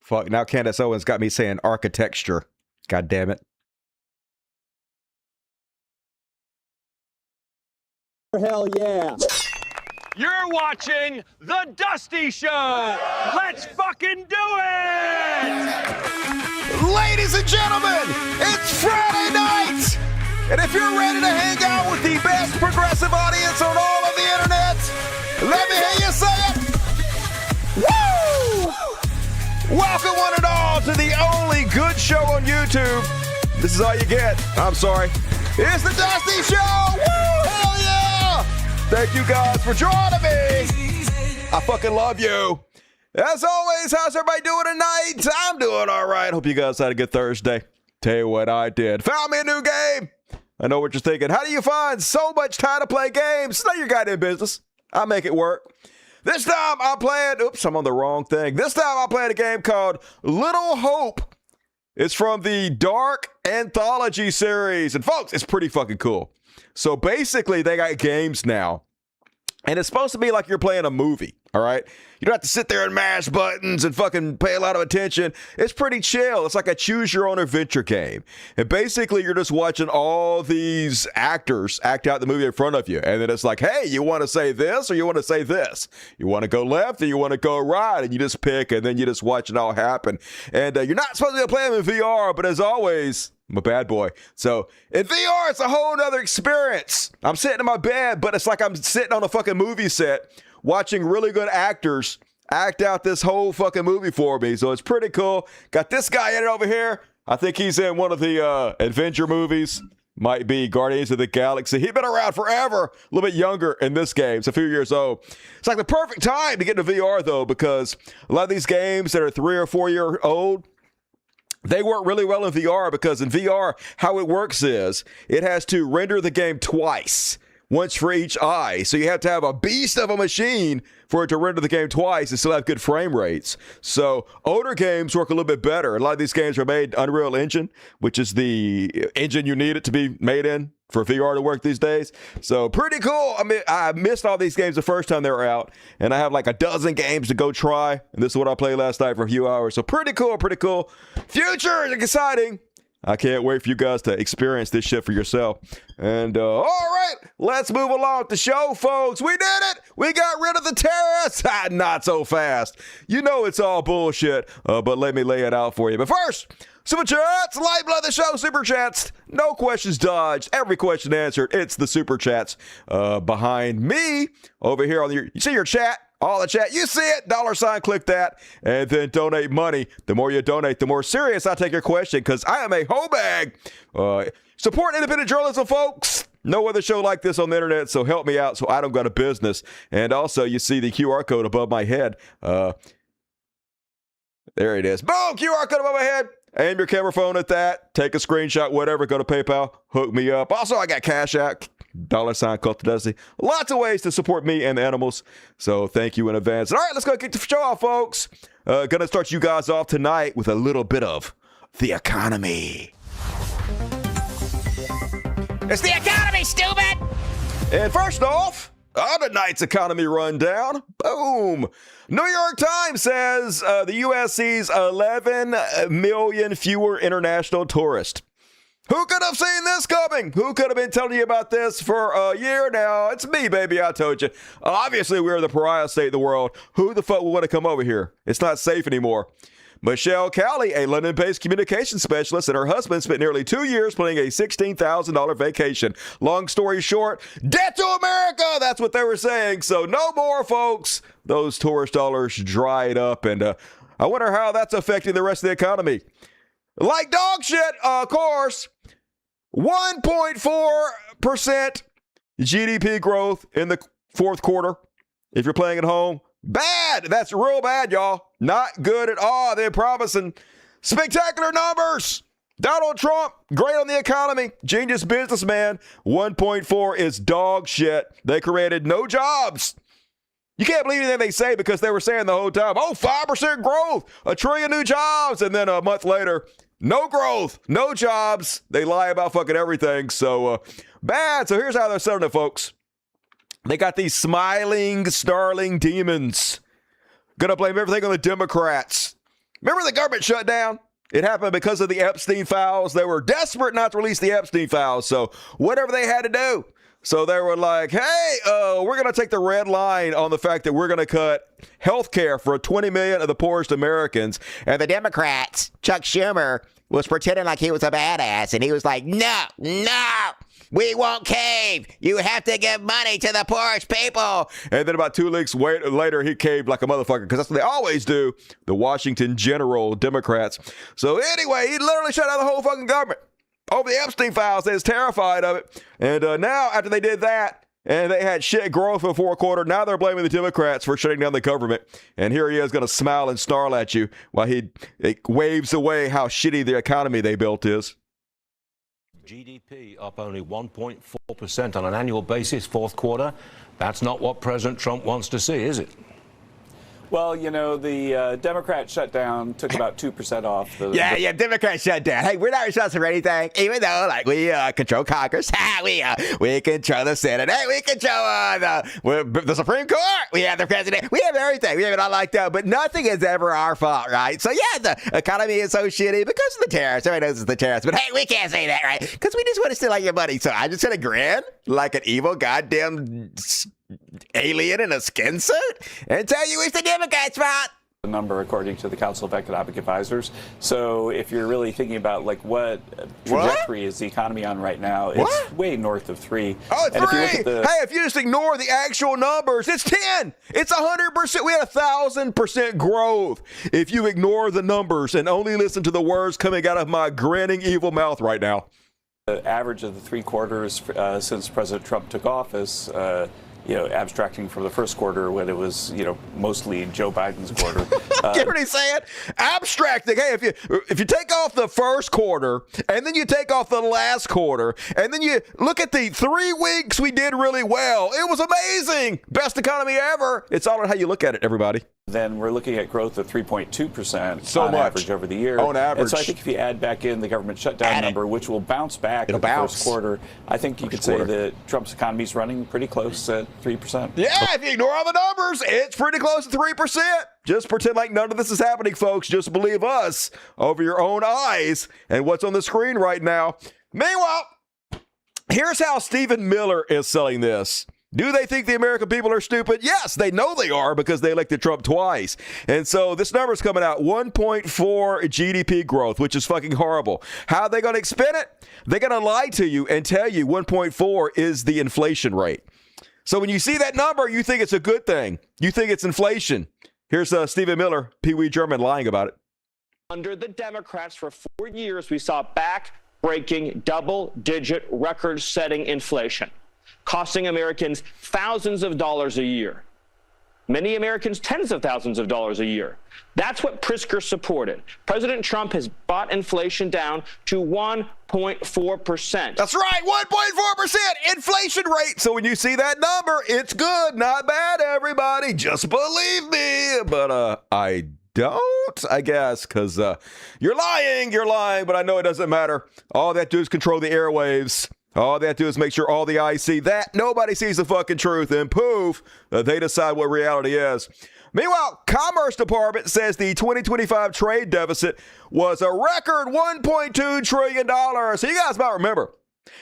Fuck, now Candace Owens got me saying architecture. God damn it. Hell yeah. You're watching The Dusty Show. Let's fucking do it! Ladies and gentlemen, it's Friday night! And if you're ready to hang out with the best progressive audience on all of the internet, let me hear you say it! Woo! Welcome one and all to the only good show on YouTube. This is all you get. I'm sorry. It's The Dusty Show! Woo! Hell yeah! Thank you guys for joining me. I fucking love you. As always, how's everybody doing tonight? I'm doing all right. Hope you guys had a good Thursday. Tell you what I did. Found me a new game. I know what you're thinking. How do you find so much time to play games? It's not your goddamn business. I'll make it work. This time I'm playing, oops, I'm on the wrong thing. This time I'm playing a game called Little Hope. It's from the Dark Anthology series. And folks, it's pretty fucking cool. So basically they got games now. And it's supposed to be like you're playing a movie, all right? You don't have to sit there and mash buttons and fucking pay a lot of attention. It's pretty chill. It's like a choose-your-own-adventure game. And basically, you're just watching all these actors act out the movie in front of you. And then it's like, hey, you want to say this or you want to say this? You want to go left or you want to go right? And you just pick, and then you just watch it all happen. And you're not supposed to play them in VR, but as always, I'm a bad boy. So in VR, it's a whole nother experience. I'm sitting in my bed, but it's like I'm sitting on a fucking movie set watching really good actors act out this whole fucking movie for me. So it's pretty cool. Got this guy in it over here. I think he's in one of the adventure movies. Might be Guardians of the Galaxy. He's been around forever. A little bit younger in this game. It's a few years old. It's like the perfect time to get into VR, though, because a lot of these games that are 3 or 4 year old, they work really well in VR because in VR, how it works is it has to render the game twice, once for each eye. So you have to have a beast of a machine for it to render the game twice and still have good frame rates. So older games work a little bit better. A lot of these games are made Unreal Engine, which is the engine you need it to be made in for VR to work these days. So pretty cool. I mean, I missed all these games the first time they were out, and I have like a dozen games to go try. And this is what I played last night for a few hours. So pretty cool, pretty cool. Future is exciting. I can't wait for you guys to experience this shit for yourself. And all right, let's move along with the show, folks. We did it. We got rid of the tariffs. Not so fast. You know it's all bullshit, but let me lay it out for you. But first, Super Chats, lifeblood of the show, Super Chats. No questions dodged, every question answered. It's the Super Chats behind me over here on your, you see your chat? All the chat, you see it, $, click that, and then donate money. The more you donate, the more serious I take your question, because I am a hoe bag. Support independent journalism, folks. No other show like this on the internet, so help me out so I don't go to business. And also, you see the QR code above my head. There it is. Boom, QR code above my head. Aim your camera phone at that. Take a screenshot, whatever. Go to PayPal. Hook me up. Also, I got Cashapp. $, cultofdusty. Lots of ways to support me and the animals. So thank you in advance. All right, let's go kick the show off, folks. Gonna start you guys off tonight with a little bit of the economy. It's the economy, stupid! And first off, on tonight's economy rundown, boom. New York Times says the U.S. sees 11 million fewer international tourists. Who could have seen this coming? Who could have been telling you about this for a year now? It's me, baby. I told you. Obviously, we're the pariah state of the world. Who the fuck would want to come over here? It's not safe anymore. Michelle Cowley, a London-based communications specialist, and her husband spent nearly 2 years planning a $16,000 vacation. Long story short, death to America! That's what they were saying. So no more, folks. Those tourist dollars dried up, and I wonder how that's affecting the rest of the economy. Like dog shit, of course. 1.4% GDP growth in the fourth quarter. If you're playing at home, bad. That's real bad, y'all. Not good at all. They're promising spectacular numbers. Donald Trump, great on the economy. Genius businessman. 1.4 is dog shit. They created no jobs. You can't believe anything they say because they were saying the whole time, 5% growth, 1 trillion new jobs. And then a month later, no growth, no jobs. They lie about fucking everything. So bad. So here's how they're selling it, folks. They got these smiling, snarling demons. Gonna blame everything on the Democrats. Remember the government shutdown? It happened because of the Epstein files. They were desperate not to release the Epstein files, so whatever they had to do. So they were like, hey, we're going to take the red line on the fact that we're going to cut health care for 20 million of the poorest Americans. And the Democrats, Chuck Schumer, was pretending like he was a badass. And he was like, no, we won't cave. You have to give money to the poorest people. And then about 2 weeks later, he caved like a motherfucker because that's what they always do, the Washington General Democrats. So anyway, he literally shut down the whole fucking government over the Epstein files. They was terrified of it. And now, after they did that, and they had shit growth in the fourth quarter, now they're blaming the Democrats for shutting down the government. And here he is going to smile and snarl at you while he waves away how shitty the economy they built is. GDP up only 1.4% on an annual basis, fourth quarter. That's not what President Trump wants to see, is it? Well, you know, the Democrat shutdown took about 2% off. Yeah, Democrat shutdown. Hey, we're not responsible for anything, even though, like, we control Congress. we control the Senate. Hey, we control the Supreme Court. We have the president. We have everything. We have it all like that. But nothing is ever our fault, right? So, yeah, the economy is so shitty because of the tariffs. Everybody knows it's the tariffs. But, hey, we can't say that, right? Because we just want to steal all your money. So I'm just going to grin like an evil goddamn alien in a skin suit and tell you it's the Democrats' fault. The number according to the Council of Economic Advisors. So if you're really thinking about like what trajectory is the economy on right now, it's way north of 3. Oh, and 3! If you look at hey, if you just ignore the actual numbers, it's 10. It's 100%. We had 1,000% growth. If you ignore the numbers and only listen to the words coming out of my grinning evil mouth right now. The average of the 3 quarters since President Trump took office, abstracting from the first quarter when it was, mostly Joe Biden's quarter. Get what he's saying? Abstracting. Hey, if you take off the first quarter and then you take off the last quarter and then you look at the 3 weeks we did really well, it was amazing. Best economy ever. It's all on how you look at it, everybody. Then we're looking at growth of 3.2% on average over the year. On average. And so I think if you add back in the government shutdown number, which will bounce back in the first quarter, I think you could say that Trump's economy is running pretty close at 3%. Yeah, if you ignore all the numbers, it's pretty close to 3%. Just pretend like none of this is happening, folks. Just believe us over your own eyes and what's on the screen right now. Meanwhile, here's how Stephen Miller is selling this. Do they think the American people are stupid? Yes, they know they are because they elected Trump twice. And so this number's coming out, 1.4 GDP growth, which is fucking horrible. How are they going to explain it? They're going to lie to you and tell you 1.4 is the inflation rate. So when you see that number, you think it's a good thing. You think it's inflation. Here's Stephen Miller, Pee Wee German, lying about it. Under the Democrats for 4 years, we saw back-breaking, double-digit, record-setting inflation, costing Americans thousands of dollars a year. Many Americans, tens of thousands of dollars a year. That's what Pritzker supported. President Trump has brought inflation down to 1.4%. That's right, 1.4% inflation rate. So when you see that number, it's good, not bad, everybody. Just believe me. But I don't, I guess, because you're lying, but I know it doesn't matter. All they have to do is control the airwaves. All they have to do is make sure all the eyes see that. Nobody sees the fucking truth, and poof, they decide what reality is. Meanwhile, Commerce Department says the 2025 trade deficit was a record $1.2 trillion. So you guys might remember,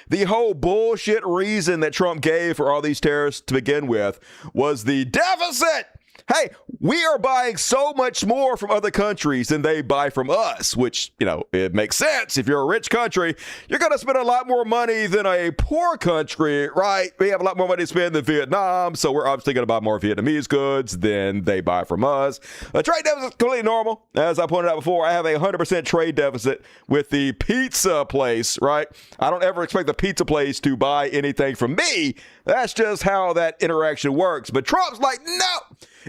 the whole bullshit reason that Trump gave for all these tariffs to begin with was the deficit. Hey, we are buying so much more from other countries than they buy from us, which, it makes sense. If you're a rich country, you're going to spend a lot more money than a poor country, right? We have a lot more money to spend than Vietnam, so we're obviously going to buy more Vietnamese goods than they buy from us. A trade deficit is completely normal. As I pointed out before, I have a 100% trade deficit with the pizza place, right? I don't ever expect the pizza place to buy anything from me. That's just how that interaction works. But Trump's like, no,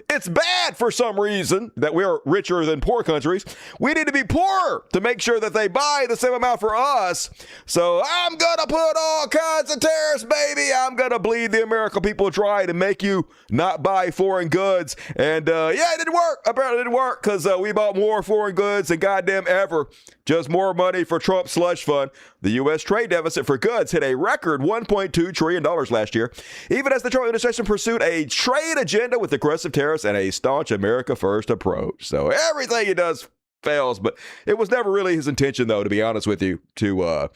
it's bad for some reason that we're richer than poor countries. We need to be poorer to make sure that they buy the same amount for us. So I'm going to put all kinds of tariffs, baby. I'm going to bleed the American people dry to make you not buy foreign goods. And it didn't work. Apparently it didn't work because we bought more foreign goods than goddamn ever. Just more money for Trump's slush fund. The U.S. trade deficit for goods hit a record $1.2 trillion last year, even as the Trump administration pursued a trade agenda with aggressive tariffs and a staunch America First approach. So everything he does fails. But it was never really his intention, though, to be honest with you, to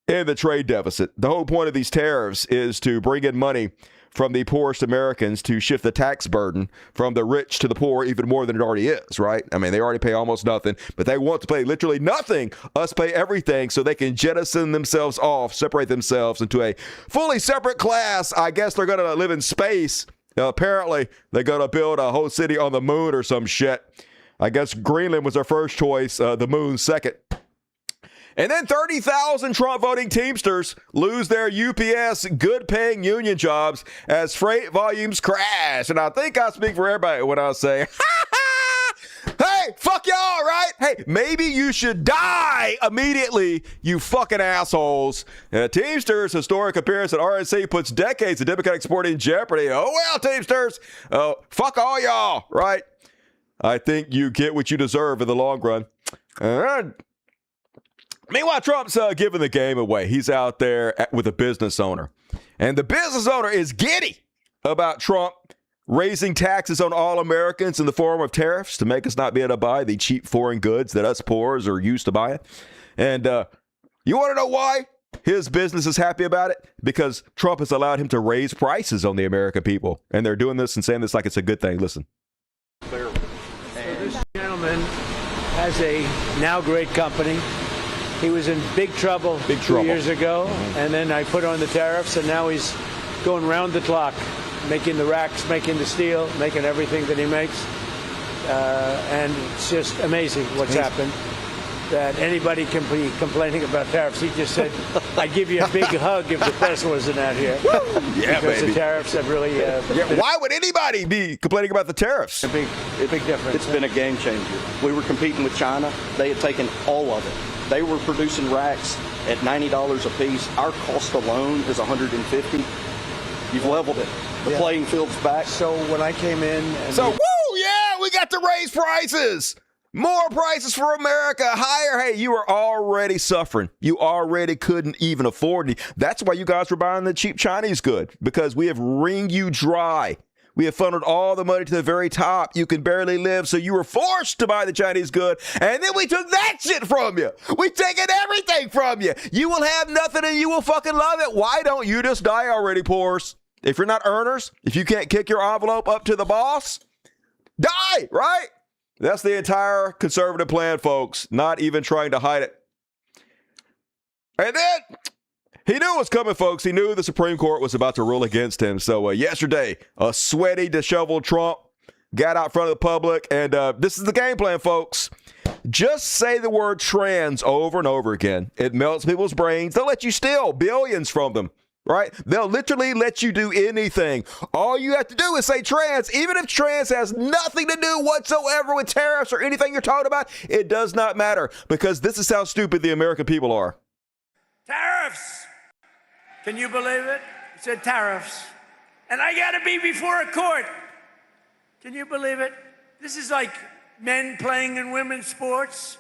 end the trade deficit. The whole point of these tariffs is to bring in money from the poorest Americans to shift the tax burden from the rich to the poor even more than it already is, right? I mean, they already pay almost nothing, but they want to pay literally nothing. Us pay everything so they can jettison themselves off, separate themselves into a fully separate class. I guess they're going to live in space. Apparently, they're going to build a whole city on the moon or some shit. I guess Greenland was their first choice, the moon second. And then 30,000 Trump voting Teamsters lose their UPS good-paying union jobs as freight volumes crash. And I think I speak for everybody when I say, hey, fuck y'all, right? Hey, maybe you should die immediately, you fucking assholes. Teamsters' historic appearance at RNC puts decades of Democratic support in jeopardy. Oh, well, Teamsters, fuck all y'all, right? I think you get what you deserve in the long run. Meanwhile, Trump's giving the game away. He's out there with a business owner. And the business owner is giddy about Trump raising taxes on all Americans in the form of tariffs to make us not be able to buy the cheap foreign goods that us poors are used to buying. And you want to know why his business is happy about it? Because Trump has allowed him to raise prices on the American people. And they're doing this and saying this like it's a good thing. Listen. So this gentleman has a now great company. He was in big trouble 2 years ago, and then I put on the tariffs, and now he's going round the clock, making the racks, making the steel, making everything that he makes. And it's just amazing what's happened, that anybody can be complaining about tariffs. He just said, I'd give you a big hug if the press wasn't out here. Yeah, because baby. the tariffs have really... Why would anybody be complaining about the tariffs? A big difference. It's been a game changer. We were competing with China. They had taken all of it. They were producing racks at $90 a piece. Our cost alone is $150. You've leveled it. The playing field's back. So when I came in... We got to raise prices. More prices for America. Higher. Hey, you were already suffering. You already couldn't even afford it. That's why you guys were buying the cheap Chinese good, because we have wringed you dry. We have funneled all the money to the very top. You can barely live, so you were forced to buy the Chinese good, and then we took that shit from you. We've taken everything from you. You will have nothing, and you will fucking love it. Why don't you just die already, poors? If you're not earners, if you can't kick your envelope up to the boss, die, right? That's the entire conservative plan, folks. Not even trying to hide it. And then... he knew it was coming, folks. He knew the Supreme Court was about to rule against him. So yesterday, a sweaty, disheveled Trump got out front of the public. And this is the game plan, folks. Just say the word trans over and over again. It melts people's brains. They'll let you steal billions from them, right? They'll literally let you do anything. All you have to do is say trans. Even if trans has nothing to do whatsoever with tariffs or anything you're talking about, it does not matter. Because this is how stupid the American people are. Tariffs! Can you believe it? It said tariffs. And I got to be before a court. Can you believe it? This is like men playing in women's sports.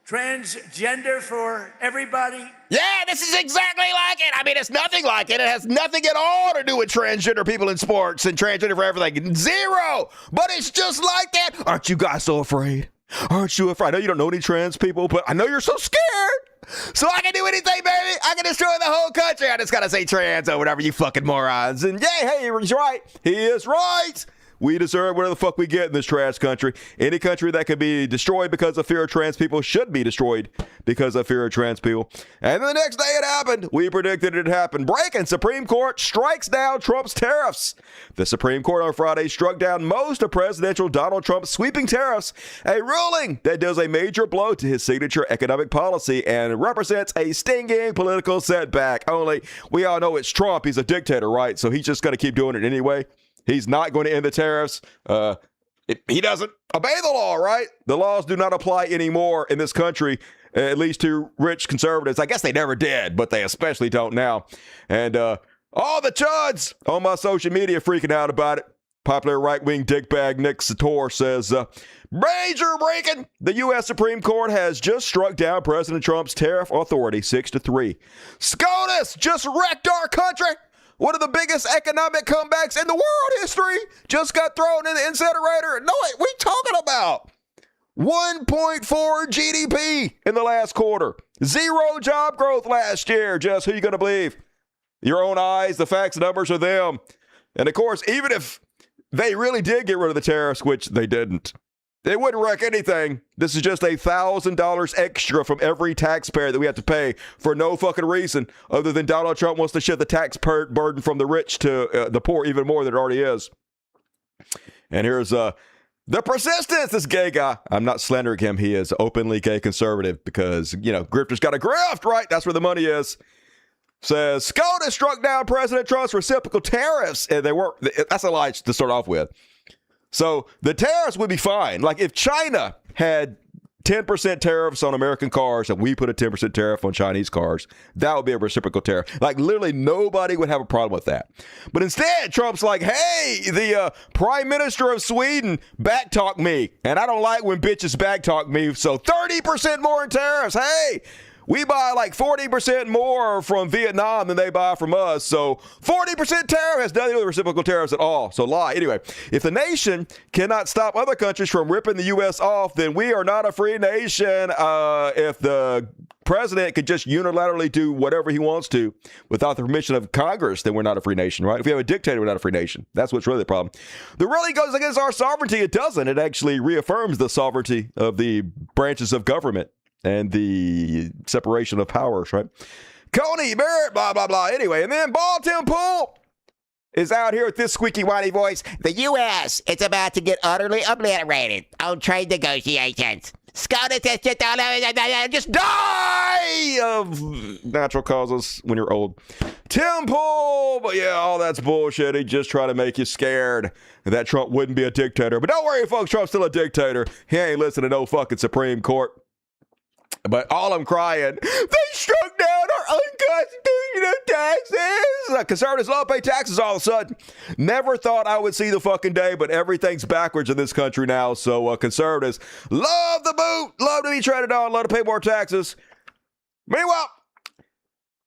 Transgender for everybody. Yeah, this is exactly like it. I mean, it's nothing like it. It has nothing at all to do with transgender people in sports and transgender for everything. Zero. But it's just like that. Aren't you guys so afraid? Aren't you afraid? I know you don't know any trans people, but I know you're so scared. So I can do anything, baby. I can destroy the whole country. I just gotta say trans or whatever, you fucking morons. And yeah, hey, he's right. He is right. We deserve whatever the fuck we get in this trash country. Any country that can be destroyed because of fear of trans people should be destroyed because of fear of trans people. And the next day it happened. We predicted it happened. Breaking, Supreme Court strikes down Trump's tariffs. The Supreme Court on Friday struck down most of presidential Donald Trump's sweeping tariffs, a ruling that deals a major blow to his signature economic policy and represents a stinging political setback. Only, we all know it's Trump. He's a dictator, right? So he's just going to keep doing it anyway. He's not going to end the tariffs. He doesn't obey the law, right? The laws do not apply anymore in this country, at least to rich conservatives. I guess they never did, but they especially don't now. And all the chuds on my social media freaking out about it. Popular right-wing dickbag Nick Sator says, major breaking. The U.S. Supreme Court has just struck down President Trump's tariff authority 6-3. SCOTUS just wrecked our country. One of the biggest economic comebacks in the world history just got thrown in the incinerator. No, what are you talking about? 1.4 GDP in the last quarter. 0 job growth last year. Just who you going to believe? Your own eyes, the facts, numbers are them. And of course, even if they really did get rid of the tariffs, which they didn't, it wouldn't wreck anything. This is just $1,000 extra from every taxpayer that we have to pay for no fucking reason other than Donald Trump wants to shift the tax burden from the rich to the poor even more than it already is. And here's the persistence, this gay guy. I'm not slandering him. He is openly gay conservative because, grifters got to grift, right? That's where the money is. Says, SCOTUS struck down President Trump's reciprocal tariffs. And that's a lie to start off with. So the tariffs would be fine. Like if China had 10% tariffs on American cars and we put a 10% tariff on Chinese cars, that would be a reciprocal tariff. Like literally nobody would have a problem with that. But instead, Trump's like, hey, the Prime Minister of Sweden backtalked me. And I don't like when bitches backtalk me. So 30% more in tariffs. Hey, we buy like 40% more from Vietnam than they buy from us. So 40% tariff has nothing to do with reciprocal tariffs at all. So lie. Anyway, if the nation cannot stop other countries from ripping the U.S. off, then we are not a free nation. If the president could just unilaterally do whatever he wants to without the permission of Congress, then we're not a free nation, right? If we have a dictator, we're not a free nation. That's what's really the problem. That really goes against our sovereignty. It doesn't. It actually reaffirms the sovereignty of the branches of government and the separation of powers, right? Coney Barrett, blah, blah, blah. Anyway, and then Ball Tim Pool is out here with this squeaky, whiny voice. The U.S. is about to get utterly obliterated on trade negotiations. SCOTUS has just die of natural causes when you're old. Tim Pool, but yeah, all that's bullshit. He just trying to make you scared that Trump wouldn't be a dictator. But don't worry, folks, Trump's still a dictator. He ain't listening to no fucking Supreme Court. But all I'm crying, they struck down our unconstitutional taxes. Conservatives love to pay taxes all of a sudden. Never thought I would see the fucking day, but everything's backwards in this country now. So conservatives love the boot, love to be treaded on, love to pay more taxes. Meanwhile,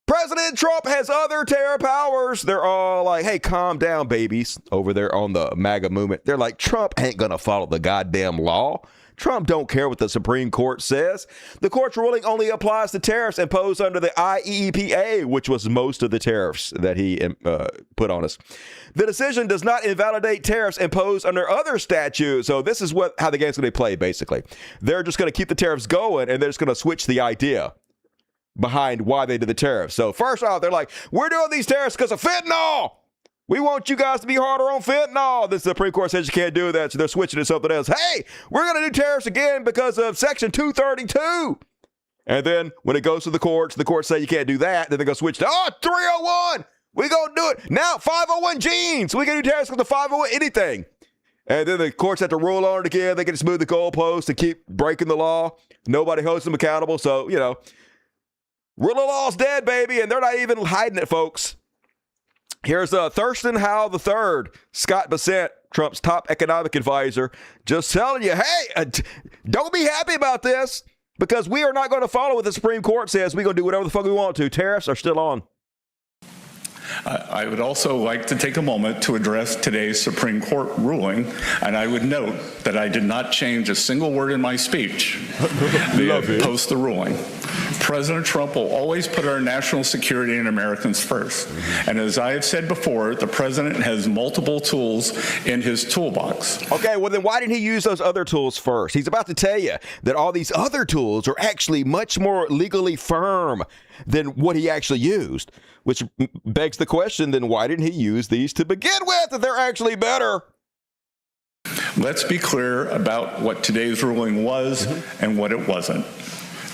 President Trump has other terror powers. They're all like, hey, calm down, babies, over there on the MAGA movement. They're like, Trump ain't going to follow the goddamn law. Trump don't care what the Supreme Court says. The court's ruling only applies to tariffs imposed under the IEEPA, which was most of the tariffs that he put on us. The decision does not invalidate tariffs imposed under other statutes. So this is how the game's going to be played, basically. They're just going to keep the tariffs going, and they're just going to switch the idea behind why they did the tariffs. So first off, they're like, we're doing these tariffs because of fentanyl. We want you guys to be harder on fentanyl. The Supreme Court says you can't do that, so they're switching to something else. Hey, we're going to do tariffs again because of Section 232. And then when it goes to the courts say you can't do that. Then they're going to switch to, 301. We're going to do it. Now, 501 jeans. We can do tariffs with the 501 anything. And then the courts have to rule on it again. They can smooth the goalposts and keep breaking the law. Nobody holds them accountable. So, rule of law's dead, baby. And they're not even hiding it, folks. Here's Thurston Howell III, Scott Bessent, Trump's top economic advisor, just telling you, hey, don't be happy about this because we are not going to follow what the Supreme Court says. We're going to do whatever the fuck we want to. Tariffs are still on. I would also like to take a moment to address today's Supreme Court ruling, and I would note that I did not change a single word in my speech post the ruling. President Trump will always put our national security and Americans first. And as I have said before, the president has multiple tools in his toolbox. Okay, well then why didn't he use those other tools first? He's about to tell you that all these other tools are actually much more legally firm than what he actually used, which begs the question, then why didn't he use these to begin with if they're actually better? Let's be clear about what today's ruling was and what it wasn't.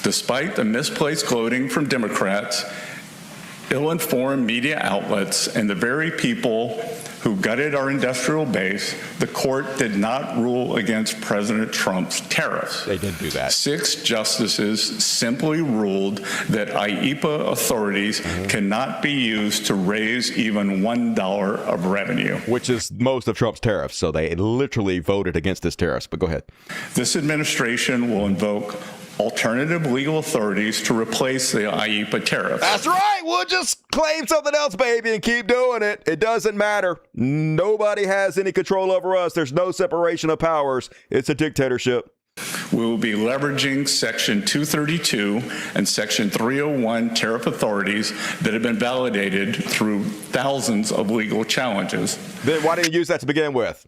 Despite the misplaced gloating from Democrats, ill-informed media outlets, and the very people who gutted our industrial base, the court did not rule against President Trump's tariffs. They didn't do that. 6 justices simply ruled that IEEPA authorities cannot be used to raise even $1 of revenue. Which is most of Trump's tariffs, so they literally voted against his tariffs, but go ahead. This administration will invoke alternative legal authorities to replace the IEEPA tariff. That's right. We'll just claim something else, baby, and keep doing it. It doesn't matter. Nobody has any control over us. There's no separation of powers. It's a dictatorship. we will be leveraging Section 232 and Section 301 tariff authorities that have been validated through thousands of legal challenges. Then why didn't you use that to begin with?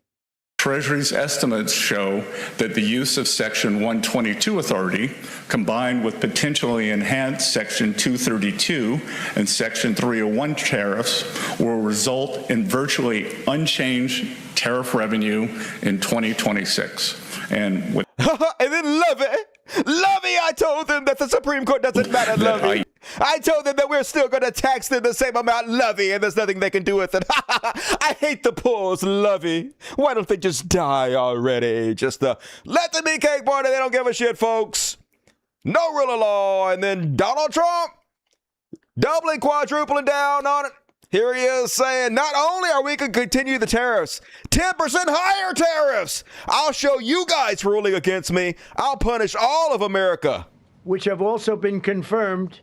Treasury's estimates show that the use of Section 122 authority, combined with potentially enhanced Section 232 and Section 301 tariffs, will result in virtually unchanged tariff revenue in 2026. And with and then Lovey, I told them that the Supreme Court doesn't matter, Lovey. I told them that we're still going to tax them the same amount, Lovey, and there's nothing they can do with it. I hate the pools, Lovey. Why don't they just die already? Just let them be cake party. They don't give a shit, folks. No rule of law. And then Donald Trump doubling, quadrupling down on it. Here he is saying, not only are we going to continue the tariffs, 10% higher tariffs. I'll show you guys ruling against me. I'll punish all of America. Which have also been confirmed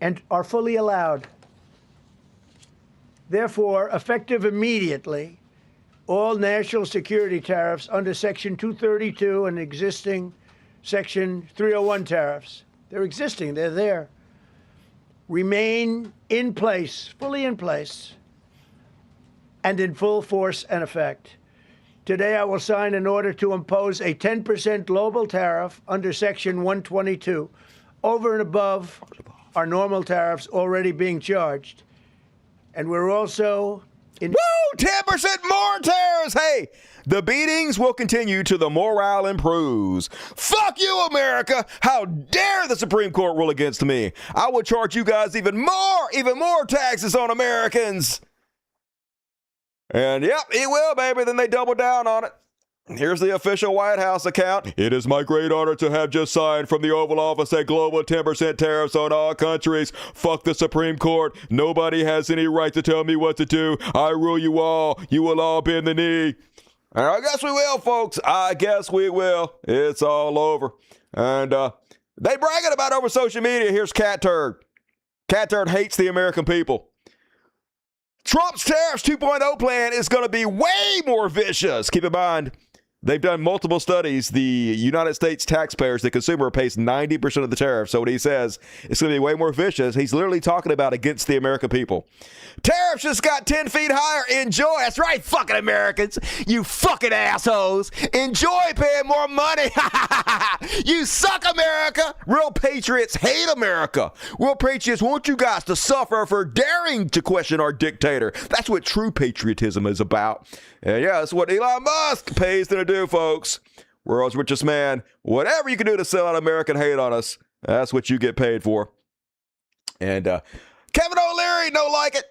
and are fully allowed. Therefore, effective immediately, all national security tariffs under Section 232 and existing Section 301 tariffs, they're existing, they're there, remain in place, fully in place, and in full force and effect. Today, I will sign an order to impose a 10% global tariff under Section 122, over and above our normal tariffs already being charged. And we're also in... Woo! 10% more tariffs! Hey, the beatings will continue till the morale improves. Fuck you, America! How dare the Supreme Court rule against me? I will charge you guys even more taxes on Americans. And yep, it will, baby. Then they double down on it. Here's the official White House account. It is my great honor to have just signed from the Oval Office a global 10% tariffs on all countries. Fuck the Supreme Court. Nobody has any right to tell me what to do. I rule you all. You will all bend the knee. And I guess we will, folks. I guess we will. It's all over. And they bragging about it over social media. Here's Cat Turd. Cat Turd hates the American people. Trump's Tariffs 2.0 plan is going to be way more vicious. Keep in mind, they've done multiple studies. The United States taxpayers, the consumer, pays 90% of the tariff. So what he says, it's going to be way more vicious. He's literally talking about against the American people. Tariffs just got 10 feet higher. Enjoy. That's right, fucking Americans. You fucking assholes. Enjoy paying more money. You suck, America. Real patriots hate America. Real patriots want you guys to suffer for daring to question our dictator. That's what true patriotism is about. And yeah, that's what Elon Musk pays to do, folks. World's richest man. Whatever you can do to sell out American hate on us, that's what you get paid for. And Kevin O'Leary, no like it.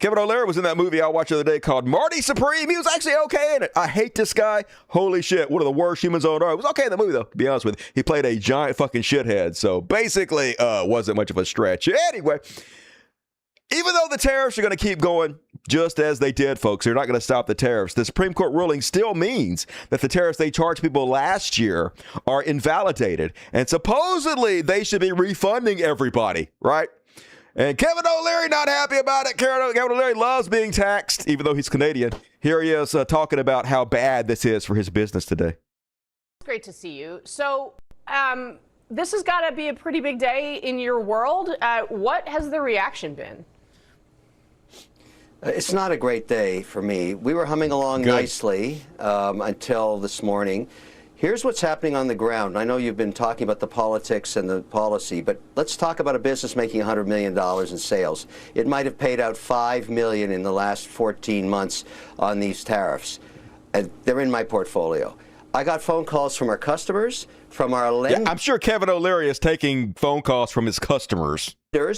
Kevin O'Leary was in that movie I watched the other day called Marty Supreme. He was actually okay in it. I hate this guy. Holy shit. One of the worst humans on earth. It was okay in the movie, though, to be honest with you. He played a giant fucking shithead. So basically, wasn't much of a stretch. Anyway, even though the tariffs are going to keep going just as they did, folks, they're not going to stop the tariffs. The Supreme Court ruling still means that the tariffs they charged people last year are invalidated. And supposedly, they should be refunding everybody, right? And Kevin O'Leary not happy about it. Kevin O'Leary loves being taxed, even though he's Canadian. Here he is talking about how bad this is for his business today. It's great to see you. So this has got to be a pretty big day in your world. What has the reaction been? It's not a great day for me. We were humming along nicely until this morning. Here's what's happening on the ground. I know you've been talking about the politics and the policy, but let's talk about a business making $100 million in sales. It might have paid out $5 million in the last 14 months on these tariffs. And they're in my portfolio. I got phone calls from our customers, from our lenders. Yeah, I'm sure Kevin O'Leary is taking phone calls from his customers.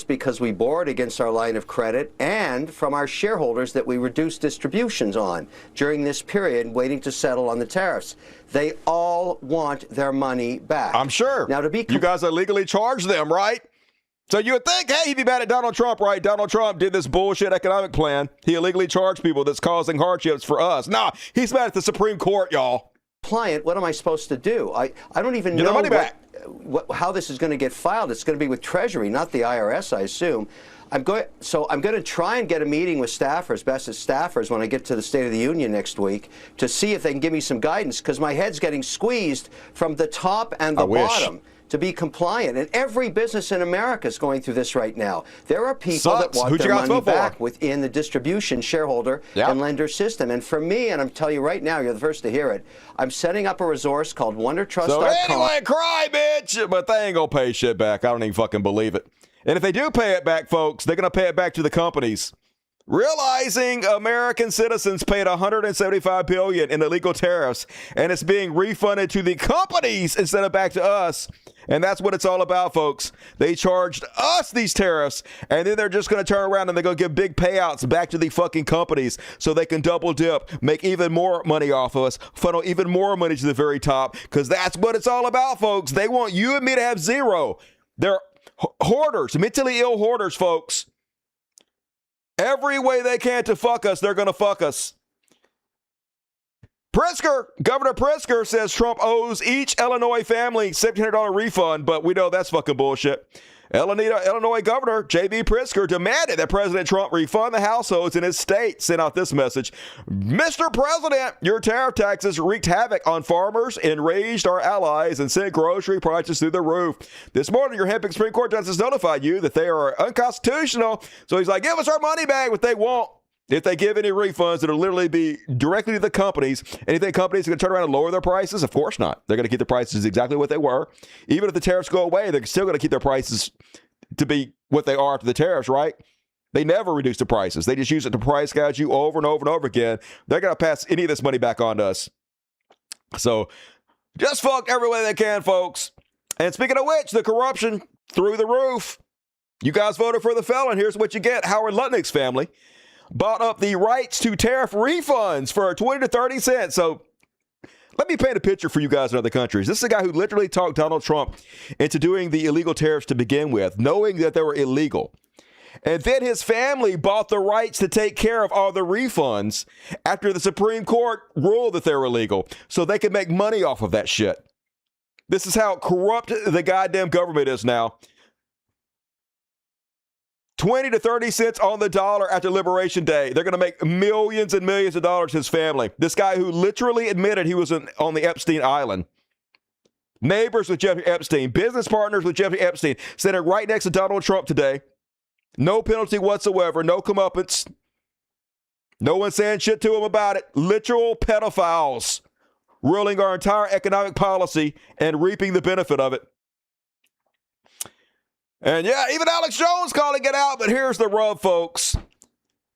Because we borrowed against our line of credit, and from our shareholders that we reduced distributions on during this period, waiting to settle on the tariffs. They all want their money back. I'm sure. Now, to be you guys illegally charged them, right? So you would think, hey, he'd be mad at Donald Trump, right? Donald Trump did this bullshit economic plan. He illegally charged people that's causing hardships for us. Nah, he's mad at the Supreme Court, y'all. Client, what am I supposed to do? I don't even know how this is going to get filed. It's going to be with Treasury, not the IRS, I assume. I'm going to try and get a meeting with staffers, best staffers, when I get to the State of the Union next week to see if they can give me some guidance, because my head's getting squeezed from the top and the bottom to be compliant. And every business in America is going through this right now. There are people that want their money back within the distribution, shareholder, and lender system. And for me, and I'm telling you right now, you're the first to hear it, I'm setting up a resource called WonderTrust.com. So anyway, cry, bitch, but they ain't gonna pay shit back. I don't even fucking believe it. And if they do pay it back, folks, they're gonna pay it back to the companies. Realizing American citizens paid $175 billion in illegal tariffs, and it's being refunded to the companies instead of back to us. And that's what it's all about, folks. They charged us these tariffs, and then they're just going to turn around and they're going to give big payouts back to the fucking companies so they can double dip, make even more money off of us, funnel even more money to the very top, because that's what it's all about, folks. They want you and me to have zero. They're hoarders, mentally ill hoarders, folks. Every way they can to fuck us, they're going to fuck us. Governor Pritzker says Trump owes each Illinois family $1,700 refund, but we know that's fucking bullshit. Illinois Governor J.B. Pritzker demanded that President Trump refund the households in his state. Sent out this message: Mr. President, your tariff taxes wreaked havoc on farmers, enraged our allies, and sent grocery prices through the roof. This morning, your Hemping Supreme Court justice notified you that they are unconstitutional. So he's like, give us our money back, what they want. If they give any refunds, it'll literally be directly to the companies. Anything companies are going to turn around and lower their prices? Of course not. They're going to keep the prices exactly what they were. Even if the tariffs go away, they're still going to keep their prices to be what they are after the tariffs, right? They never reduce the prices. They just use it to price gouge you over and over and over again. They're going to pass any of this money back on to us. So just fuck every way they can, folks. And speaking of which, the corruption through the roof. You guys voted for the felon. Here's what you get. Howard Lutnick's family bought up the rights to tariff refunds for 20 to 30 cents. So let me paint a picture for you guys in other countries. This is a guy who literally talked Donald Trump into doing the illegal tariffs to begin with, knowing that they were illegal. And then his family bought the rights to take care of all the refunds after the Supreme Court ruled that they were illegal, so they could make money off of that shit. This is how corrupt the goddamn government is now. 20 to 30 cents on the dollar after Liberation Day. They're going to make millions and millions of dollars, his family. This guy who literally admitted he was on the Epstein Island. Neighbors with Jeffrey Epstein. Business partners with Jeffrey Epstein. Sitting right next to Donald Trump today. No penalty whatsoever. No comeuppance. No one saying shit to him about it. Literal pedophiles. Ruling our entire economic policy and reaping the benefit of it. And yeah, even Alex Jones calling it out, but here's the rub, folks.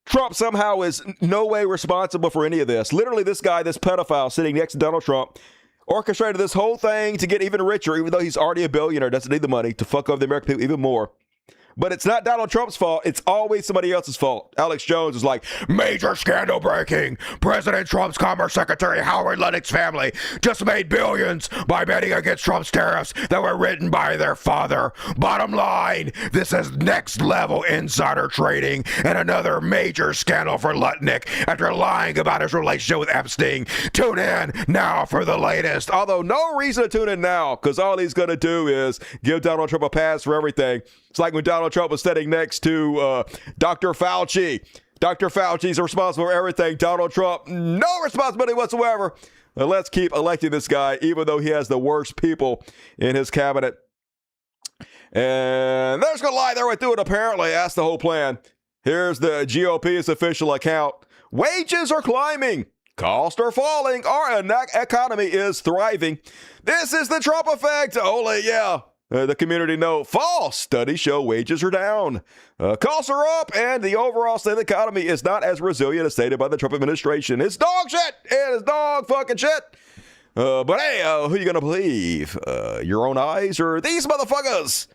Trump somehow is no way responsible for any of this. Literally, this guy, this pedophile sitting next to Donald Trump, orchestrated this whole thing to get even richer, even though he's already a billionaire, doesn't need the money to fuck over the American people even more. But it's not Donald Trump's fault. It's always somebody else's fault. Alex Jones is like, major scandal breaking. President Trump's Commerce Secretary Howard Lutnick's family just made billions by betting against Trump's tariffs that were written by their father. Bottom line, this is next level insider trading and another major scandal for Lutnick after lying about his relationship with Epstein. Tune in now for the latest. Although no reason to tune in now, because all he's going to do is give Donald Trump a pass for everything. It's like when Donald Trump was sitting next to Dr. Fauci. Dr. Fauci's responsible for everything. Donald Trump, no responsibility whatsoever. But let's keep electing this guy, even though he has the worst people in his cabinet. And they're just going to lie their way through it, apparently. That's the whole plan. Here's the GOP's official account. Wages are climbing. Costs are falling. Our economy is thriving. This is the Trump effect. Only, yeah. The community note, false. Studies show wages are down. Costs are up, and the overall state of the economy is not as resilient as stated by the Trump administration. It's dog shit. It is dog fucking shit. But hey, who you going to believe? Your own eyes or these motherfuckers?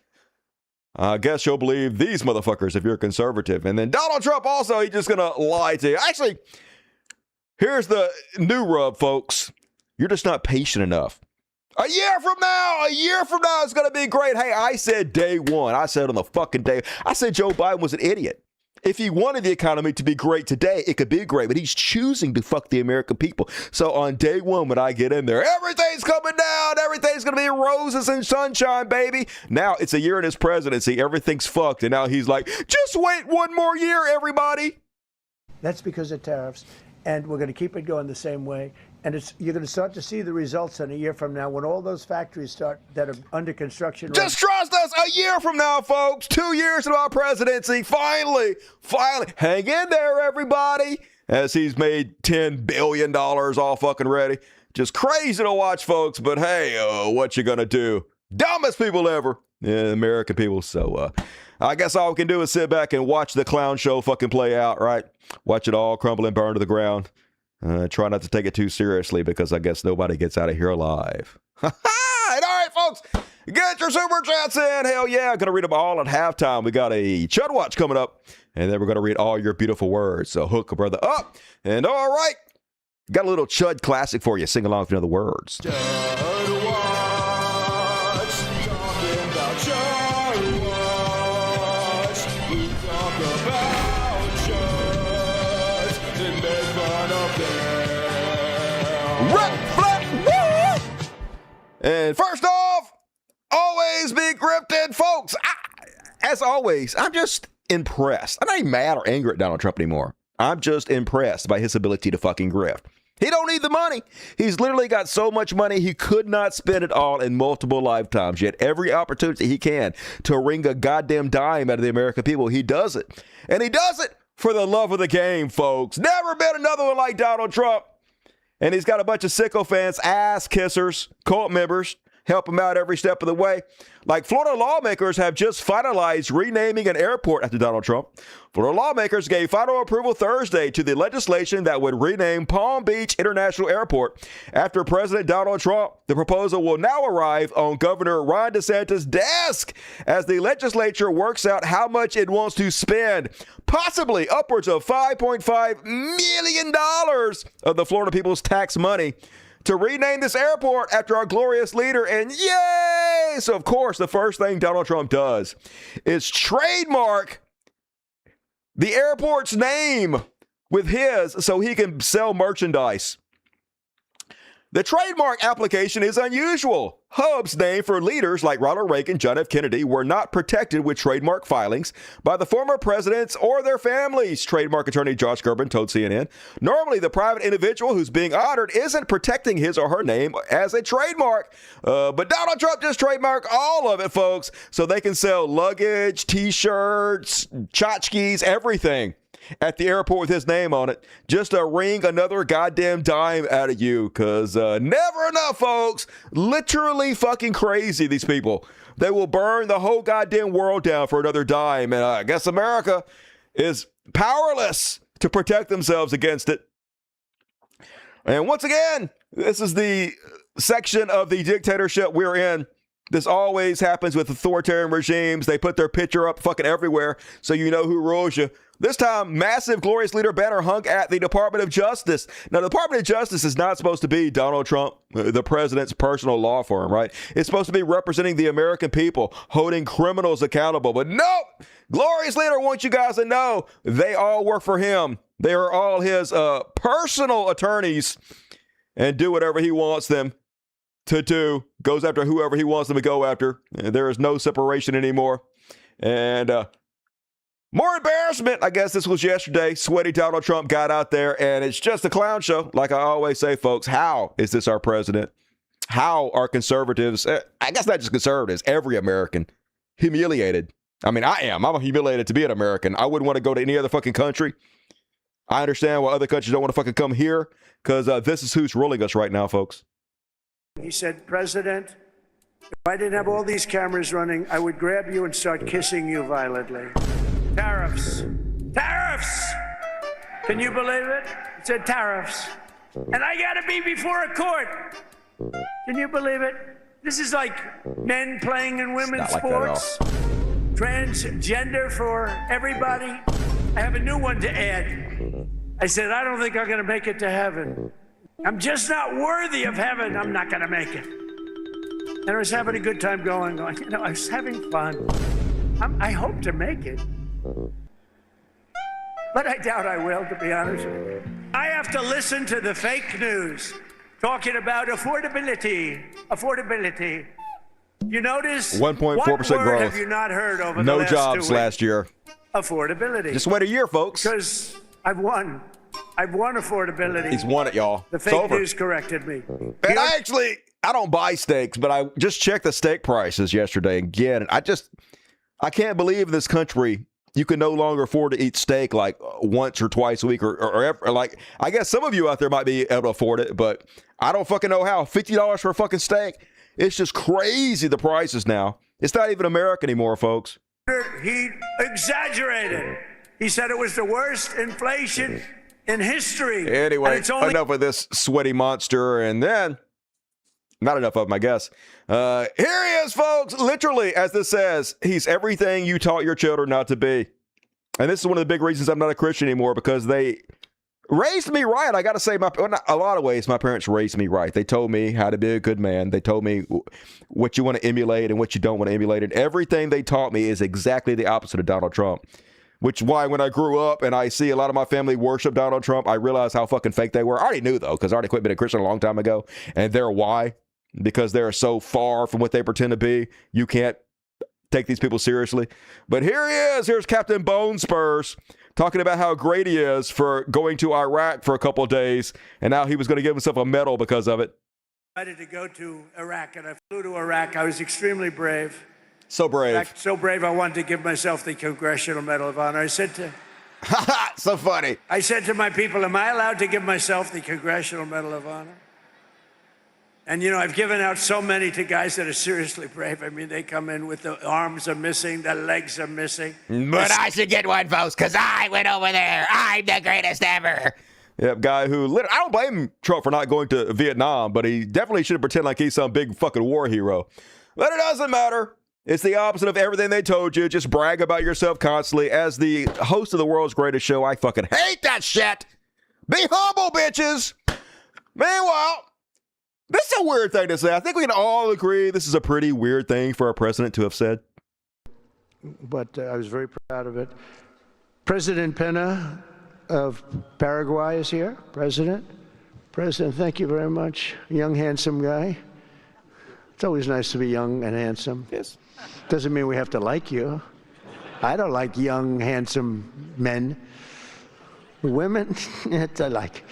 I guess you'll believe these motherfuckers if you're conservative. And then Donald Trump also, he's just going to lie to you. Actually, here's the new rub, folks. You're just not patient enough. A year from now, it's going to be great. Hey, I said day one. I said on the fucking day. I said Joe Biden was an idiot. If he wanted the economy to be great today, it could be great, but he's choosing to fuck the American people. So on day one, when I get in there, everything's coming down. Everything's going to be roses and sunshine, baby. Now it's a year in his presidency. Everything's fucked. And now he's like, just wait one more year, everybody. That's because of tariffs. And we're going to keep it going the same way. And you're going to start to see the results in a year from now when all those factories start that are under construction. Just trust us, a year from now, folks. 2 years into our presidency. Finally, hang in there, everybody. As he's made $10 billion all fucking ready. Just crazy to watch, folks. But hey, what you going to do? Dumbest people ever. Yeah, American people. So I guess all we can do is sit back and watch the clown show fucking play out, right? Watch it all crumble and burn to the ground. Try not to take it too seriously because I guess nobody gets out of here alive. And all right, folks, get your super chats in. Hell yeah, I'm going to read them all at halftime. We got a Chud Watch coming up, and then we're going to read all your beautiful words. So hook a brother up. And all right, got a little Chud classic for you. Sing along if you know the words. Chud Watch, talking about Chud Watch. We talk about Chuds and make fun of them. And first off, always be grifted, folks. As always, I'm just impressed. I'm not even mad or angry at Donald Trump anymore. I'm just impressed by his ability to fucking grift. He don't need the money. He's literally got so much money, he could not spend it all in multiple lifetimes. Yet every opportunity he can to wring a goddamn dime out of the American people, he does it. And he does it for the love of the game, folks. Never been another one like Donald Trump. And he's got a bunch of sycophants, ass kissers, cult members, help him out every step of the way. Like Florida lawmakers have just finalized renaming an airport after Donald Trump. Florida lawmakers gave final approval Thursday to the legislation that would rename Palm Beach International Airport after President Donald Trump. The proposal will now arrive on Governor Ron DeSantis' desk as the legislature works out how much it wants to spend, possibly upwards of $5.5 million of the Florida people's tax money to rename this airport after our glorious leader. And yay! So, of course, the first thing Donald Trump does is trademark the airport's name with his so he can sell merchandise. The trademark application is unusual. Hubs named for leaders like Ronald Reagan, John F. Kennedy were not protected with trademark filings by the former presidents or their families, trademark attorney Josh Gerben told CNN. Normally, the private individual who's being honored isn't protecting his or her name as a trademark. But Donald Trump just trademarked all of it, folks, so they can sell luggage, T-shirts, tchotchkes, everything at the airport with his name on it, just to wring another goddamn dime out of you, because never enough, folks. Literally fucking crazy, these people. They will burn the whole goddamn world down for another dime, and I guess America is powerless to protect themselves against it. And once again, this is the section of the dictatorship we're in. This always happens with authoritarian regimes. They put their picture up fucking everywhere so you know who rules you. This time, massive glorious leader banner hung at the Department of Justice. Now, the Department of Justice is not supposed to be Donald Trump, the president's personal law firm, right? It's supposed to be representing the American people, holding criminals accountable. But nope! Glorious leader wants you guys to know they all work for him. They are all his personal attorneys and do whatever he wants them to do. Goes after whoever he wants them to go after. There is no separation anymore. And more embarrassment. I guess this was yesterday. Sweaty Donald Trump got out there, and it's just a clown show. Like I always say, folks, how is this our president? How are conservatives, I guess not just conservatives, every American, humiliated? I mean, I am. I'm humiliated to be an American. I wouldn't want to go to any other fucking country. I understand why other countries don't want to fucking come here, because this is who's ruling us right now, folks. He said, President, if I didn't have all these cameras running, I would grab you and start kissing you violently. Tariffs. Tariffs! Can you believe it? It said tariffs. And I gotta be before a court. Can you believe it? This is like men playing in women's sports. Transgender for everybody. I have a new one to add. I said, I don't think I'm gonna make it to heaven. I'm just not worthy of heaven. I'm not gonna make it. And I was having a good time going, I was having fun. I hope to make it. but I doubt I will, to be honest with you. I have to listen to the fake news talking about affordability. Affordability. You notice 1.4% what word growth. have you not heard over the No last jobs 2 weeks? last year. Affordability. Just wait a year, folks. Because I've won. I've won affordability. He's won it, y'all. The It's fake over. news corrected me. And I don't buy steaks, but I just checked the steak prices yesterday again. And I can't believe in this country you can no longer afford to eat steak like once or twice a week or like, I guess some of you out there might be able to afford it, but I don't fucking know how. $50 for a fucking steak. It's just crazy, the prices now. It's not even America anymore, folks. He exaggerated. He said it was the worst inflation in history. Anyway, And it's only enough of this sweaty monster, and then not enough of him, I guess. Here he is, folks. Literally, as this says, he's everything you taught your children not to be. And this is one of the big reasons I'm not a Christian anymore, because they raised me right. I got to say, a lot of ways, my parents raised me right. They told me how to be a good man. They told me what you want to emulate and what you don't want to emulate. And everything they taught me is exactly the opposite of Donald Trump. Which is why when I grew up and I see a lot of my family worship Donald Trump, I realize how fucking fake they were. I already knew, though, because I already quit being a Christian a long time ago. And they're why. Because they're so far from what they pretend to be. You can't take these people seriously. But here he is. Here's Captain Bone Spurs talking about how great he is for going to Iraq for a couple of days. And now he was going to give himself a medal because of it. I decided to go to Iraq, and I flew to Iraq. I was extremely brave. So brave. In fact, so brave, I wanted to give myself the Congressional Medal of Honor. I said to so funny. I said to my people, am I allowed to give myself the Congressional Medal of Honor? And, you know, I've given out so many to guys that are seriously brave. I mean, they come in with the arms are missing, the legs are missing. But I should get one, folks, because I went over there. I'm the greatest ever. Yep, guy who, I don't blame Trump for not going to Vietnam, but he definitely shouldn't pretend like he's some big fucking war hero. But it doesn't matter. It's the opposite of everything they told you. Just brag about yourself constantly. As the host of the world's greatest show, I fucking hate that shit. Be humble, bitches. Meanwhile, this is a weird thing to say. I think we can all agree this is a pretty weird thing for a president to have said. But I was very proud of it. President Pena of Paraguay is here. President, thank you very much. Young, handsome guy. It's always nice to be young and handsome. Yes. Doesn't mean we have to like you. I don't like young, handsome men. Women, I like.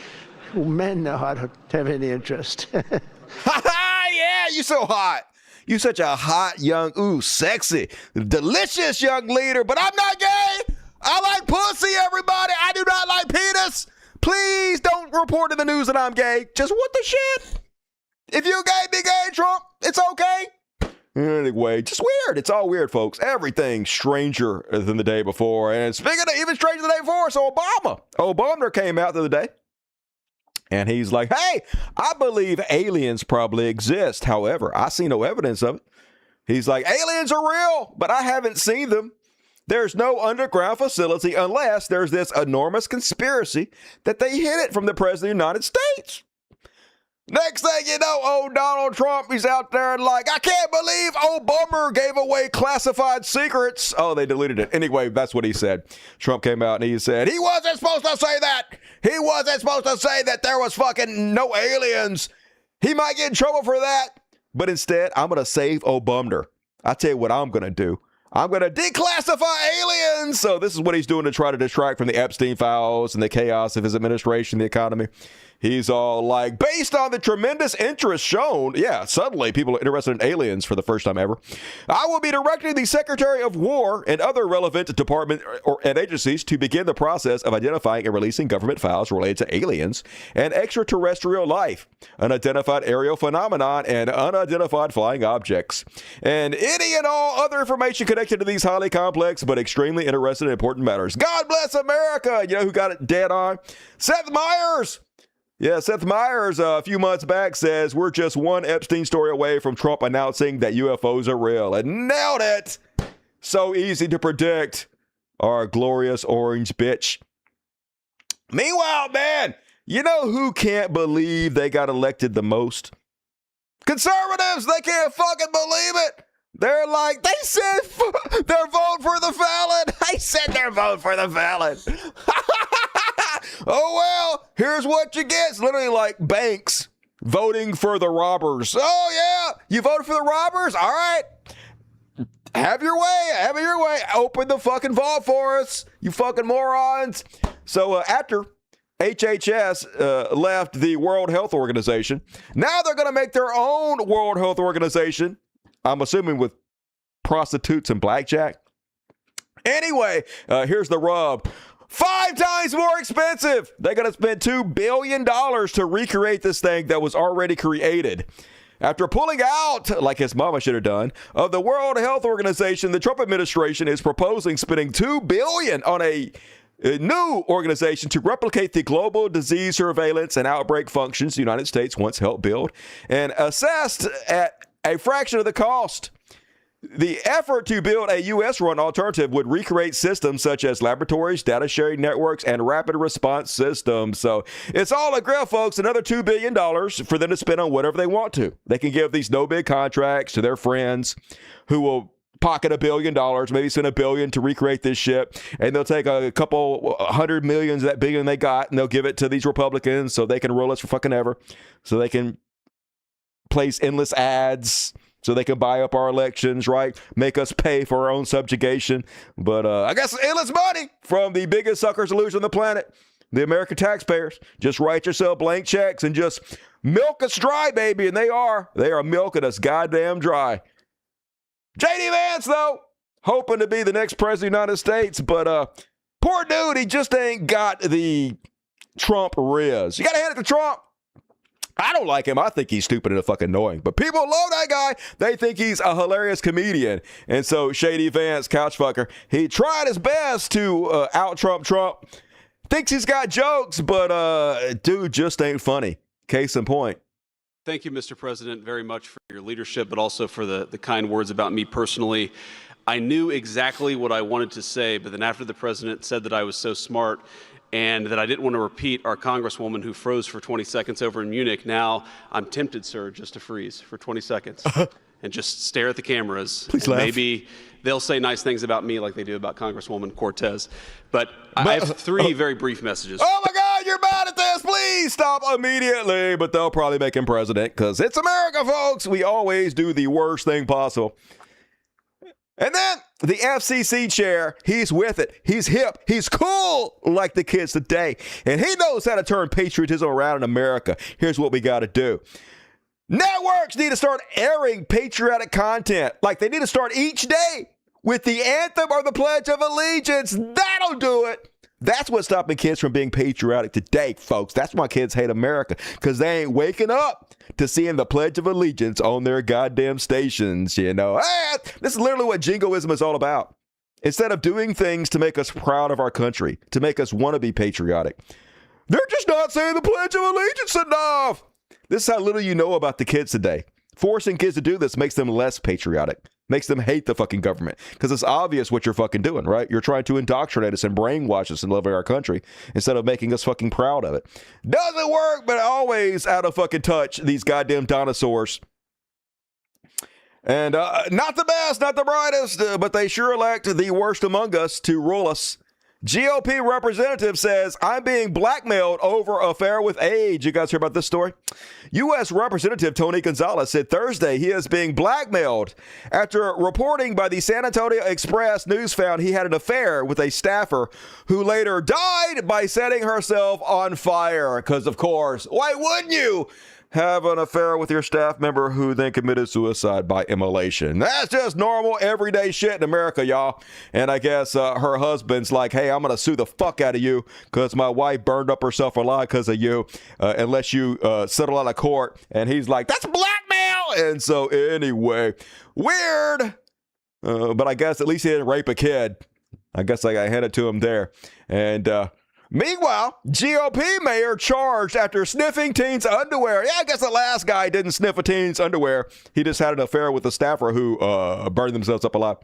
Men, no, I don't have any interest. Yeah, you so hot. You such a hot, young, sexy, delicious young leader. But I'm not gay. I like pussy, everybody. I do not like penis. Please don't report in the news that I'm gay. Just what the shit? If you gay, be gay, Trump. It's okay. Anyway, just weird. It's all weird, folks. Everything stranger than the day before. And speaking of even stranger than the day before, so Obama came out the other day. And he's like, hey, I believe aliens probably exist. However, I see no evidence of it. He's like, aliens are real, but I haven't seen them. There's no underground facility unless there's this enormous conspiracy that they hid it from the President of the United States. Next thing you know, Donald Trump, he's out there and like, I can't believe Obama gave away classified secrets. Oh, they deleted it. Anyway, that's what he said. Trump came out and he said, he wasn't supposed to say that. He wasn't supposed to say that there was fucking no aliens. He might get in trouble for that. But instead, I'm going to save Obama. I tell you what I'm going to do. I'm going to declassify aliens. So this is what he's doing to try to distract from the Epstein files and the chaos of his administration, the economy. He's all like, based on the tremendous interest shown, suddenly people are interested in aliens for the first time ever. I will be directing the Secretary of War and other relevant departments and agencies to begin the process of identifying and releasing government files related to aliens and extraterrestrial life, unidentified aerial phenomenon, and unidentified flying objects, and any and all other information connected to these highly complex but extremely interesting and important matters. God bless America. You know who got it dead on? Seth Meyers. Yeah, Seth Meyers a few months back says we're just one Epstein story away from Trump announcing that UFOs are real. And nailed it. So easy to predict. Our glorious orange bitch. Meanwhile, man, you know who can't believe they got elected the most? Conservatives, they can't fucking believe it. They're like, they said their vote for the felon. I said their vote for the felon. Oh, well, here's what you get. It's literally like banks voting for the robbers. Oh, yeah, you voted for the robbers? All right. Have your way. Have it your way. Open the fucking vault for us, you fucking morons. So after HHS left the World Health Organization, now they're going to make their own World Health Organization, I'm assuming with prostitutes and blackjack. Anyway, here's the rub. 5 times more expensive. They're going to spend $2 billion to recreate this thing that was already created. After pulling out, like his mama should have done, of the World Health Organization, the Trump administration is proposing spending $2 billion on a new organization to replicate the global disease surveillance and outbreak functions the United States once helped build, and assessed at a fraction of the cost. The effort to build a U.S.-run alternative would recreate systems such as laboratories, data sharing networks, and rapid response systems. So it's all a grift, folks. Another $2 billion for them to spend on whatever they want to. They can give these no-bid contracts to their friends who will pocket $1 billion, maybe spend $1 billion to recreate this shit, and they'll take a couple $100 million, that billion they got, and they'll give it to these Republicans so they can rule us for fucking ever, so they can place endless ads, so they can buy up our elections, right? Make us pay for our own subjugation. But I guess endless money from the biggest suckers to lose on the planet, the American taxpayers. Just write yourself blank checks and just milk us dry, baby. And they are milking us goddamn dry. J.D. Vance, though, hoping to be the next president of the United States. But poor dude, he just ain't got the Trump riz. You got to hand it to Trump. I don't like him. I think he's stupid and fucking annoying. But people love that guy. They think he's a hilarious comedian. And so Shady Vance, couchfucker, he tried his best to out-Trump Trump. Thinks he's got jokes, but dude just ain't funny. Case in point. Thank you, Mr. President, very much for your leadership, but also for the kind words about me personally. I knew exactly what I wanted to say, but then after the president said that I was so smart and that I didn't want to repeat our congresswoman who froze for 20 seconds over in Munich, now I'm tempted, sir, just to freeze for 20 seconds and just stare at the cameras. Please and laugh. Maybe they'll say nice things about me like they do about Congresswoman Cortez. But I have 3 very brief messages. Oh my God, you're bad at this. Please stop immediately. But they'll probably make him president because it's America, folks. We always do the worst thing possible. And then the FCC chair, he's with it. He's hip. He's cool like the kids today. And he knows how to turn patriotism around in America. Here's what we got to do. Networks need to start airing patriotic content. Like they need to start each day with the anthem or the Pledge of Allegiance. That'll do it. That's what's stopping kids from being patriotic today, folks. That's why kids hate America, because they ain't waking up to seeing the Pledge of Allegiance on their goddamn stations, you know. Hey, this is literally what jingoism is all about. Instead of doing things to make us proud of our country, to make us want to be patriotic, they're just not saying the Pledge of Allegiance enough. This is how little you know about the kids today. Forcing kids to do this makes them less patriotic. Makes them hate the fucking government. Because it's obvious what you're fucking doing, right? You're trying to indoctrinate us and brainwash us in loving our country instead of making us fucking proud of it. Doesn't work, but always out of fucking touch, these goddamn dinosaurs. And not the best, not the brightest, but they sure elect the worst among us to rule us. GOP representative says, I'm being blackmailed over affair with age. You guys hear about this story? U.S. Representative Tony Gonzalez said Thursday he is being blackmailed after reporting by the San Antonio Express News found he had an affair with a staffer who later died by setting herself on fire. Because, of course, why wouldn't you have an affair with your staff member who then committed suicide by immolation? That's just normal, everyday shit in America, y'all. And I guess her husband's like, hey, I'm going to sue the fuck out of you because my wife burned up herself alive because of you, unless you settle out of court. And he's like, that's blackmail. And so anyway, weird. But I guess at least he didn't rape a kid. I guess I got to hand it to him there. And meanwhile, GOP mayor charged after sniffing teens' underwear. Yeah, I guess the last guy didn't sniff a teen's underwear. He just had an affair with a staffer who burned themselves up alive.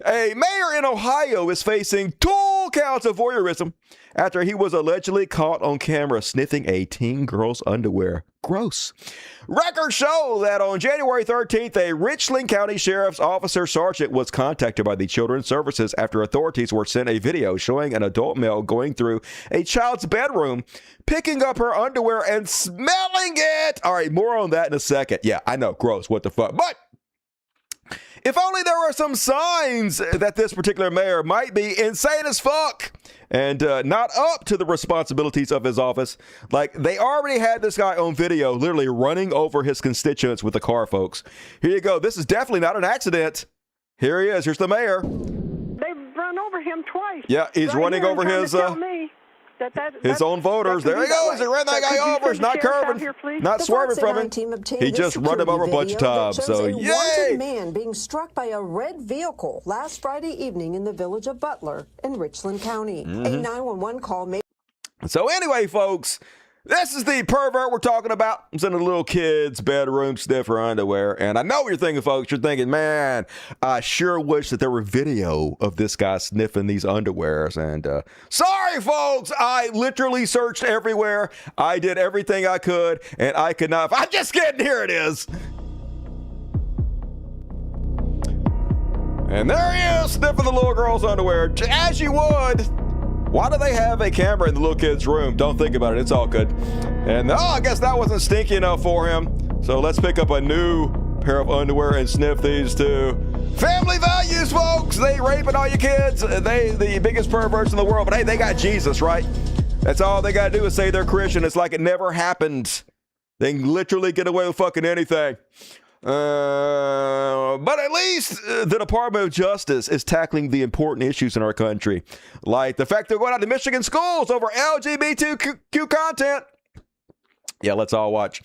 A mayor in Ohio is facing toll counts of voyeurism after he was allegedly caught on camera sniffing a teen girl's underwear. Gross. Records show that on January 13th, a Richland County Sheriff's Officer Sergeant was contacted by the Children's Services after authorities were sent a video showing an adult male going through a child's bedroom, picking up her underwear and smelling it. All right, more on that in a second. Yeah, I know, gross, what the fuck. But if only there were some signs that this particular mayor might be insane as fuck and not up to the responsibilities of his office. Like, they already had this guy on video literally running over his constituents with the car, folks. Here you go. This is definitely not an accident. Here he is. Here's the mayor. They've run over him twice. Yeah, he's running over his own voters. There he goes. He ran that guy over. He's not curving, not swerving from him. He just run him over a bunch of times. So, yay! Man being struck by a red vehicle last Friday evening in the village of Butler in Richland County. A 911 call made. So anyway, folks, this is the pervert we're talking about. It's in a little kid's bedroom, sniffer underwear. And I know what you're thinking, folks. You're thinking, man, I sure wish that there were video of this guy sniffing these underwears. And sorry, folks, I literally searched everywhere. I did everything I could, and I could not. I'm just kidding. Here it is. And there he is, sniffing the little girl's underwear, as you would. Why do they have a camera in the little kid's room? Don't think about it. It's all good. And, I guess that wasn't stinky enough for him. So let's pick up a new pair of underwear and sniff these too. Family values, folks. They raping all your kids. They the biggest perverts in the world. But, hey, they got Jesus, right? That's all they got to do is say they're Christian. It's like it never happened. They can literally get away with fucking anything. But at least the Department of Justice is tackling the important issues in our country, like the fact they're going out to Michigan schools over LGBTQ content. Yeah, let's all watch.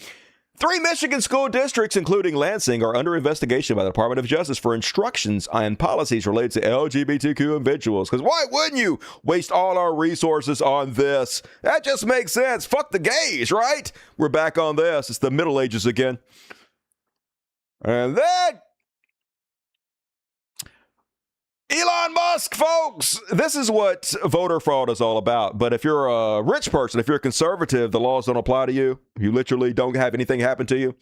3 Michigan school districts, including Lansing, are under investigation by the Department of Justice for instructions and policies related to LGBTQ individuals. Because why wouldn't you waste all our resources on this? That just makes sense. Fuck the gays, right? We're back on this. It's the Middle Ages again. And then Elon Musk, folks, this is what voter fraud is all about. But if you're a rich person, if you're a conservative, the laws don't apply to you. You literally don't have anything happen to you.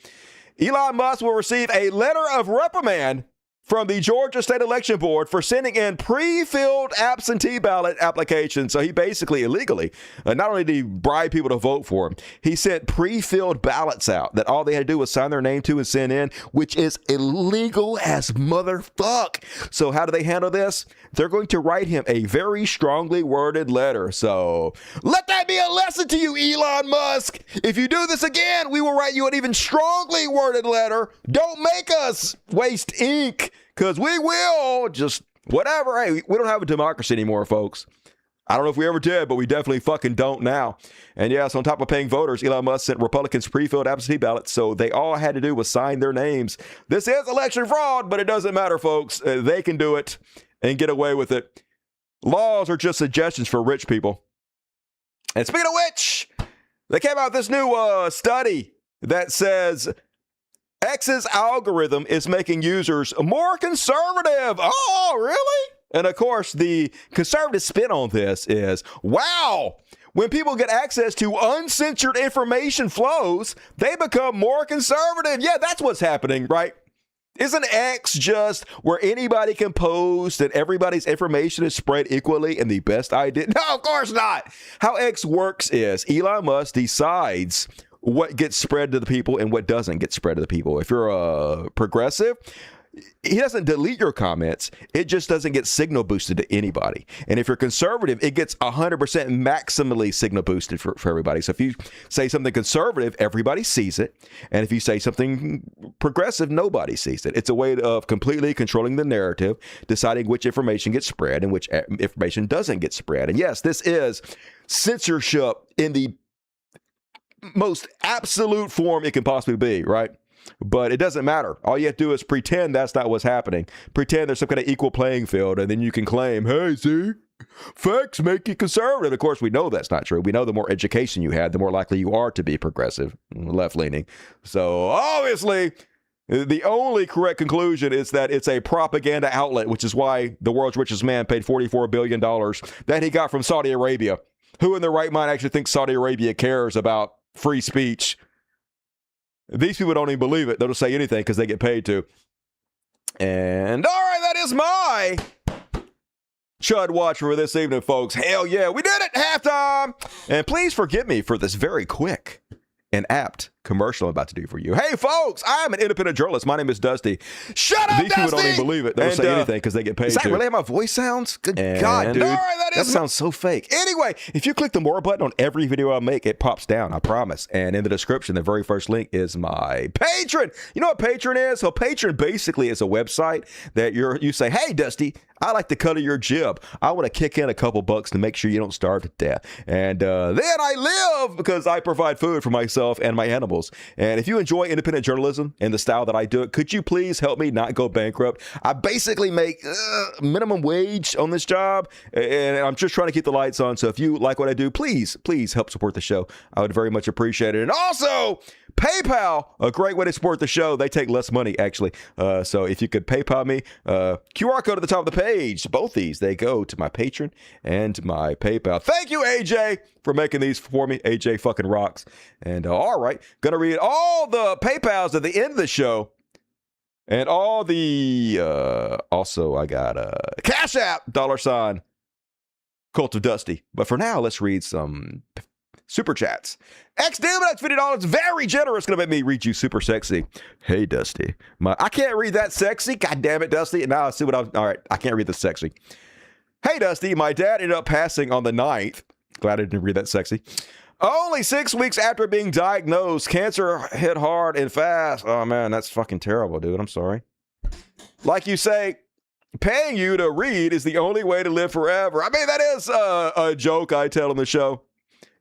Elon Musk will receive a letter of reprimand from the Georgia State Election Board for sending in pre-filled absentee ballot applications. So he basically illegally, not only did he bribe people to vote for him, he sent pre-filled ballots out that all they had to do was sign their name to and send in, which is illegal as motherfuck. So how do they handle this? They're going to write him a very strongly worded letter. So let that be a lesson to you, Elon Musk. If you do this again, we will write you an even strongly worded letter. Don't make us waste ink. Because we will just whatever. Hey, we don't have a democracy anymore, folks. I don't know if we ever did, but we definitely fucking don't now. And yes, on top of paying voters, Elon Musk sent Republicans pre-filled absentee ballots, so they all had to do was sign their names. This is election fraud, but it doesn't matter, folks. They can do it and get away with it. Laws are just suggestions for rich people. And speaking of which, they came out with this new study that says X's algorithm is making users more conservative. Oh, really? And of course, the conservative spin on this is, wow, when people get access to uncensored information flows, they become more conservative. Yeah, that's what's happening, right? Isn't X just where anybody can post and everybody's information is spread equally and the best idea? No, of course not. How X works is Elon Musk decides what gets spread to the people and what doesn't get spread to the people. If you're a progressive, he doesn't delete your comments. It just doesn't get signal boosted to anybody. And if you're conservative, it gets 100% maximally signal boosted for everybody. So if you say something conservative, everybody sees it. And if you say something progressive, nobody sees it. It's a way of completely controlling the narrative, deciding which information gets spread and which information doesn't get spread. And yes, this is censorship in the most absolute form it can possibly be, right? But it doesn't matter. All you have to do is pretend that's not what's happening. Pretend there's some kind of equal playing field, and then you can claim, hey, see, facts make you conservative. Of course, we know that's not true. We know the more education you had, the more likely you are to be progressive, left-leaning. So obviously, The only correct conclusion is that it's a propaganda outlet, which is why the world's richest man paid $44 billion that he got from Saudi Arabia. Who in their right mind actually thinks Saudi Arabia cares about free speech? These people don't even believe it. They'll just say anything because they get paid to. And all right, that is my Chud Watch for this evening, folks. Hell yeah, we did it! Halftime! And please forgive me for this very quick and apt commercial I'm about to do for you. Hey, folks, I'm an independent journalist. My name is Dusty. Shut up, Dusty! These people don't even believe it. They'll say anything because they get paid to. Is that really how my voice sounds? Good God, dude. All right, that sounds so fake. Anyway, if you click the more button on every video I make, it pops down, I promise. And in the description, the very first link is my Patreon. You know what Patreon is? So Patreon basically is a website that you say, hey, Dusty, I like the cut of your jib. I want to kick in a couple bucks to make sure you don't starve to death. And then I live because I provide food for myself and my animals. And if you enjoy independent journalism and the style that I do it, could you please help me not go bankrupt? I basically make minimum wage on this job, and I'm just trying to keep the lights on. So if you like what I do, please help support the show. I would very much appreciate it. And also, PayPal, a great way to support the show. They take less money, actually. So if you could PayPal me, QR code at the top of the page. Both these, they go to my Patreon and my PayPal. Thank you, AJ, for making these for me. AJ fucking rocks. And all right, gonna read all the PayPals at the end of the show. And all the, also I got Cashapp, $, Cult of Dusty. But for now, let's read some super chats. XDMX, $50, very generous. Gonna make me read you super sexy. Hey, Dusty. I can't read that sexy. God damn it, Dusty. And now I see what all right, I can't read the sexy. Hey, Dusty, my dad ended up passing on the 9th. Glad I didn't read that sexy. Only 6 weeks after being diagnosed, cancer hit hard and fast. Oh, man, that's fucking terrible, dude. I'm sorry. Like you say, paying you to read is the only way to live forever. I mean, that is a joke I tell on the show.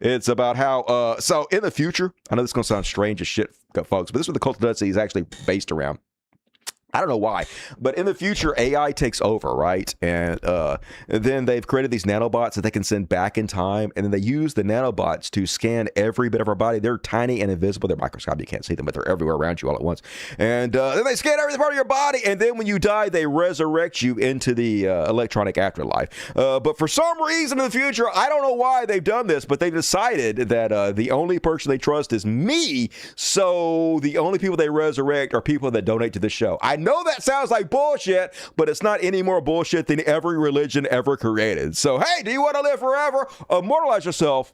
It's about how, so in the future, I know this is going to sound strange as shit, folks, but this is what the Cult of Dusty is actually based around. I don't know why, but in the future, AI takes over, right? And then they've created these nanobots that they can send back in time, and then they use the nanobots to scan every bit of our body. They're tiny and invisible. They're microscopic. You can't see them, but they're everywhere around you all at once. And then they scan every part of your body, and then when you die, they resurrect you into the electronic afterlife. But for some reason in the future, I don't know why they've done this, but they've decided that the only person they trust is me, so the only people they resurrect are people that donate to the show. I know that sounds like bullshit, but it's not any more bullshit than every religion ever created. So, hey, do you want to live forever? Immortalize yourself.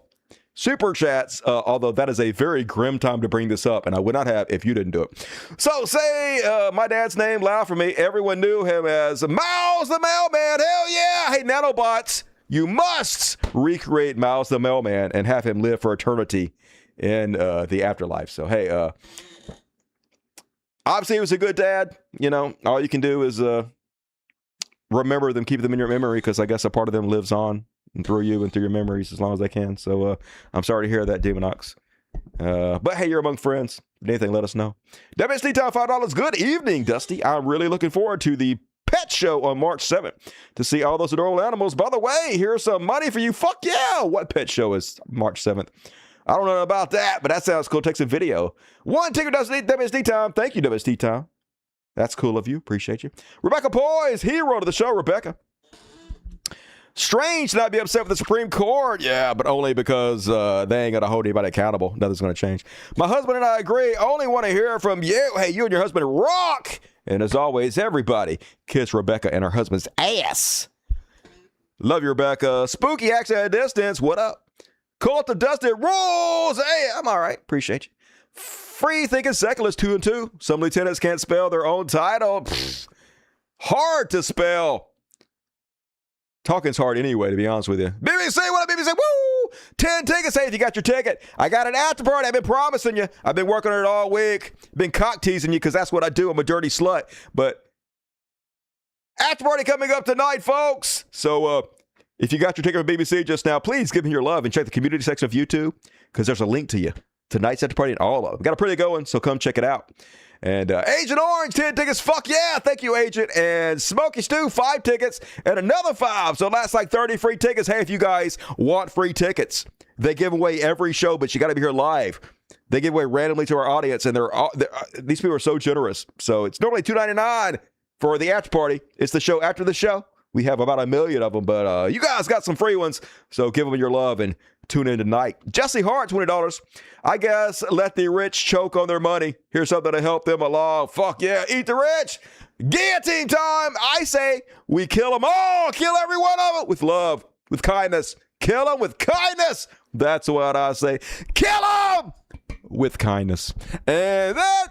Super chats, although that is a very grim time to bring this up, and I would not have if you didn't do it. So, say my dad's name loud for me. Everyone knew him as Miles the Mailman. Hell yeah! Hey, nanobots, you must recreate Miles the Mailman and have him live for eternity in the afterlife. So, hey, obviously, he was a good dad. You know, all you can do is remember them, keep them in your memory, because I guess a part of them lives on and through you and through your memories as long as they can. So I'm sorry to hear that, Demonox. But hey, you're among friends. If anything, let us know. WSD Time, $5. Good evening, Dusty. I'm really looking forward to the pet show on March 7th to see all those adorable animals. By the way, here's some money for you. Fuck yeah! What pet show is March 7th? I don't know about that, but that sounds cool. Take some video. One ticket, WSD Time. Thank you, WSD Time. That's cool of you. Appreciate you. Rebecca Poise, hero to the show, Rebecca. Strange to not be upset with the Supreme Court. Yeah, but only because they ain't going to hold anybody accountable. Nothing's going to change. My husband and I agree. Only want to hear from you. Hey, you and your husband rock. And as always, everybody, kiss Rebecca and her husband's ass. Love you, Rebecca. Spooky accent at a distance. What up? Cult of Dusty rules. Hey, I'm all right. Appreciate you. Free thinking secularists 2 and 2. Some lieutenants can't spell their own title. Hard to spell. Talking's hard anyway, to be honest with you. BBC, what up, BBC? Woo! 10 tickets. Hey, if you got your ticket, I got an after party. I've been promising you. I've been working on it all week. Been cock teasing you because that's what I do. I'm a dirty slut. But after party coming up tonight, folks. So, if you got your ticket from BBC just now, please give me your love and check the community section of YouTube because there's a link to you. Tonight's after party and all of them. Got a pretty good one, so come check it out. And Agent Orange, 10 tickets. Fuck yeah. Thank you, Agent. And Smokey Stew, 5 tickets and another 5. So that's like 30 free tickets. Hey, if you guys want free tickets, they give away every show, but you got to be here live. they give away randomly to our audience, and these people are so generous. So it's normally $2.99 for the after party. It's the show after the show. We have about 1 million of them, but you guys got some free ones, so give them your love and tune in tonight. Jesse Hart, $20. I guess let the rich choke on their money. Here's something to help them along. Fuck yeah, eat the rich. Guillotine time. I say we kill them all. Kill every one of them with love, with kindness. Kill them with kindness. That's what I say. Kill them with kindness. And then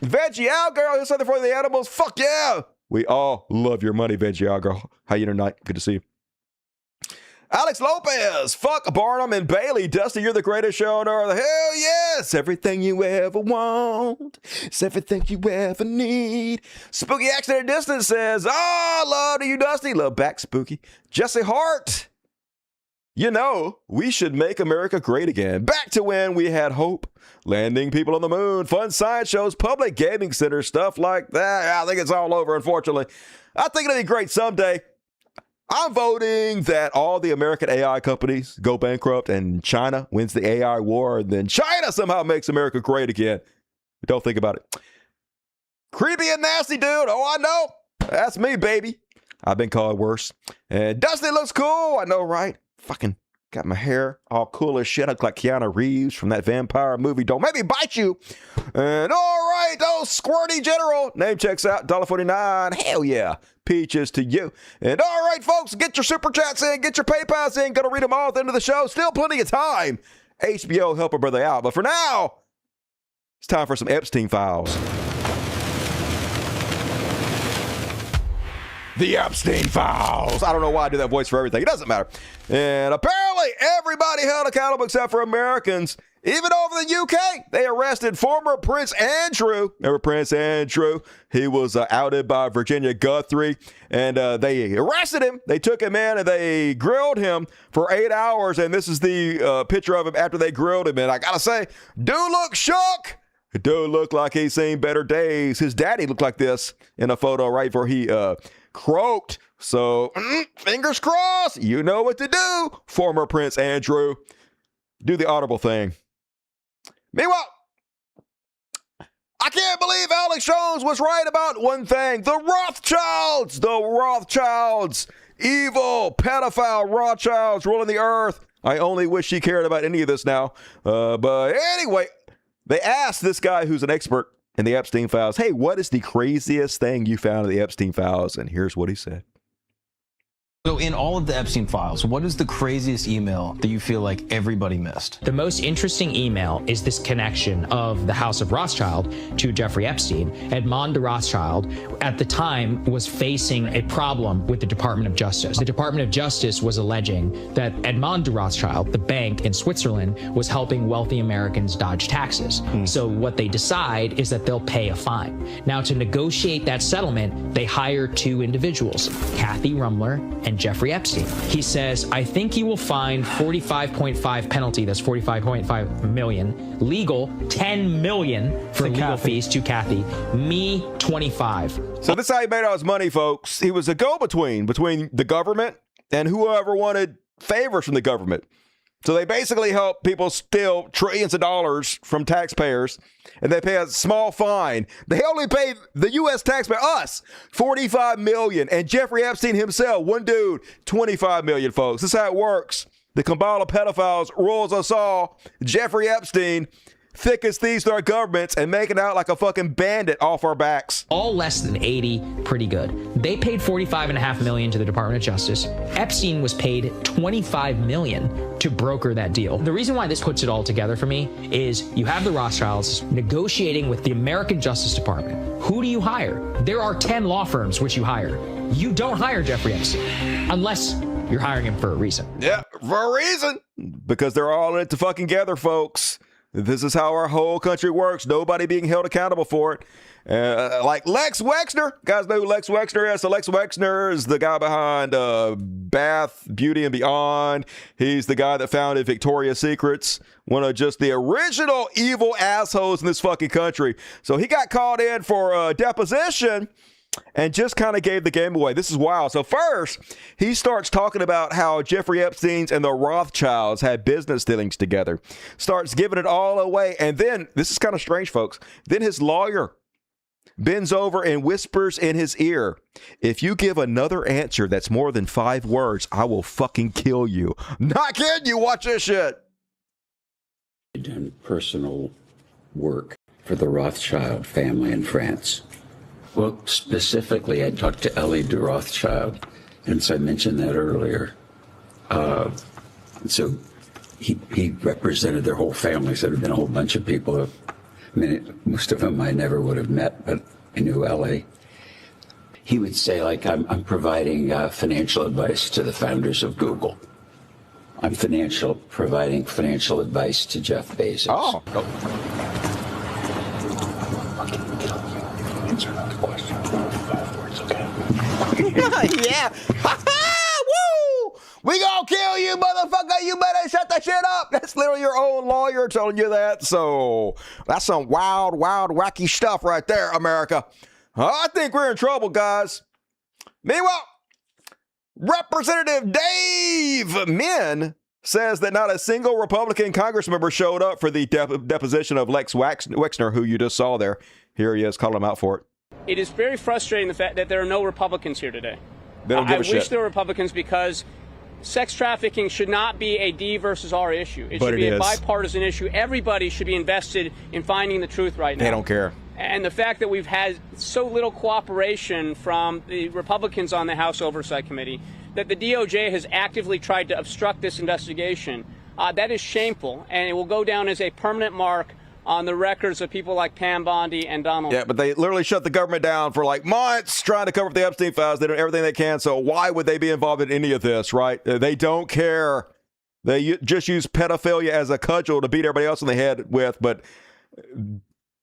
Veggie Out Girl, here's something for the animals. Fuck yeah. We all love your money, Veggie Out Girl. How you tonight? Good to see you. Alex Lopez, fuck Barnum and Bailey. Dusty, you're the greatest show on earth. Hell yes. Everything you ever want. It's everything you ever need. Spooky Action at a Distance says, love to you, Dusty. Love back, Spooky. Jesse Hart, you know, we should make America great again. Back to when we had hope. Landing people on the moon, fun science shows, public gaming centers, stuff like that. I think it's all over, unfortunately. I think it'll be great someday. I'm voting that all the American AI companies go bankrupt and China wins the AI war, and then China somehow makes America great again. Don't think about it. Creepy and nasty dude. Oh, I know. That's me, baby. I've been called worse. And Dusty looks cool. I know, right? Fucking got my hair all cool as shit. I look like Keanu Reeves from that vampire movie. Don't make me bite you. And all right, Squirty General. Name checks out. $1.49. Hell yeah. Peaches to you. And all right, folks, get your super chats in. Get your PayPals in. Gonna read them all at the end of the show. Still plenty of time. HBO, help a brother out. But for now, it's time for some Epstein files. The Epstein files. I don't know why I do that voice for everything. It doesn't matter. And apparently everybody held accountable except for Americans. Even over the UK, they arrested former Prince Andrew. Remember Prince Andrew? He was outed by Virginia Guthrie, and they arrested him. They took him in, and they grilled him for 8 hours, and this is the picture of him after they grilled him. And I gotta say, dude look shook. Dude looked like he's seen better days. His daddy looked like this in a photo right before he croaked. So, fingers crossed. You know what to do, former Prince Andrew. Do the audible thing. Meanwhile, I can't believe Alex Jones was right about one thing. The Rothschilds. Evil, pedophile Rothschilds ruling the earth. I only wish he cared about any of this now. But anyway, they asked this guy who's an expert in the Epstein files, hey, what is the craziest thing you found in the Epstein files? And here's what he said. So in all of the Epstein files, what is the craziest email that you feel like everybody missed? The most interesting email is this connection of the House of Rothschild to Jeffrey Epstein. Edmond de Rothschild, at the time, was facing a problem with the Department of Justice. The Department of Justice was alleging that Edmond de Rothschild, the bank in Switzerland, was helping wealthy Americans dodge taxes. So what they decide is that they'll pay a fine. Now, to negotiate that settlement, they hire two individuals, Kathy Rumler and Jeffrey Epstein. He says, I think you will find 45.5 penalty, that's 45.5 million, legal 10 million for legal fees to Kathy, me 25. So this is how he made all his money, folks. He was a go-between between the government and whoever wanted favors from the government. So they basically help people steal trillions of dollars from taxpayers, and they pay a small fine. They only paid the U.S. taxpayer, us, $45 million, and Jeffrey Epstein himself, one dude, $25 million, folks. This is how it works. The cabal of pedophiles rules us all. Jeffrey Epstein, thick as thieves to our governments and making out like a fucking bandit off our backs. All less than 80, pretty good. They paid $45.5 million to the Department of Justice. Epstein was paid $25 million to broker that deal. The reason why this puts it all together for me is you have the Rothschilds negotiating with the American Justice Department. Who do you hire? There are 10 law firms which you hire. You don't hire Jeffrey Epstein unless you're hiring him for a reason. Yeah, for a reason. Because they're all in it together, folks. This is how our whole country works. Nobody being held accountable for it. Like Lex Wexner. Guys know who Lex Wexner is? So Lex Wexner is the guy behind Bath, Beauty and Beyond. He's the guy that founded Victoria's Secrets. One of just the original evil assholes in this fucking country. So he got called in for a deposition. and just kind of gave the game away. This is wild. So first, he starts talking about how Jeffrey Epstein's and the Rothschilds had business dealings together. Starts giving it all away. And then, this is kind of strange, folks, then his lawyer bends over and whispers in his ear, if you give another answer that's more than 5 words, I will fucking kill you. Not kidding you. Watch this shit. Done personal work for the Rothschild family in France. Well, specifically, I talked to Ellie de Rothschild, and so I mentioned that earlier. So he represented their whole family, so there have been a whole bunch of people. I mean, most of them I never would have met, but I knew Ellie. He would say, like, I'm providing financial advice to the founders of Google. I'm providing financial advice to Jeff Bezos. Oh. Answer the question. 5 words, okay? Yeah. Woo! We gonna kill you, motherfucker. You better shut that shit up. That's literally your own lawyer telling you that. So that's some wild, wacky stuff right there, America. I think we're in trouble, guys. Meanwhile, Representative Dave Min says that not a single Republican Congress member showed up for the deposition of Lex Wexner, who you just saw there. Here he is, calling him out for it. It is very frustrating the fact that there are no Republicans here today. They don't give a shit. I wish there were Republicans because sex trafficking should not be a D versus R issue. It should be a bipartisan issue. Everybody should be invested in finding the truth right now. They don't care. And the fact that we've had so little cooperation from the Republicans on the House Oversight Committee, that the DOJ has actively tried to obstruct this investigation, that is shameful, and it will go down as a permanent mark on the records of people like Pam Bondi and Donald. Yeah, but they literally shut the government down for like months trying to cover up the Epstein files. They do everything they can, so why would they be involved in any of this, right? They don't care. They just use pedophilia as a cudgel to beat everybody else in the head with, but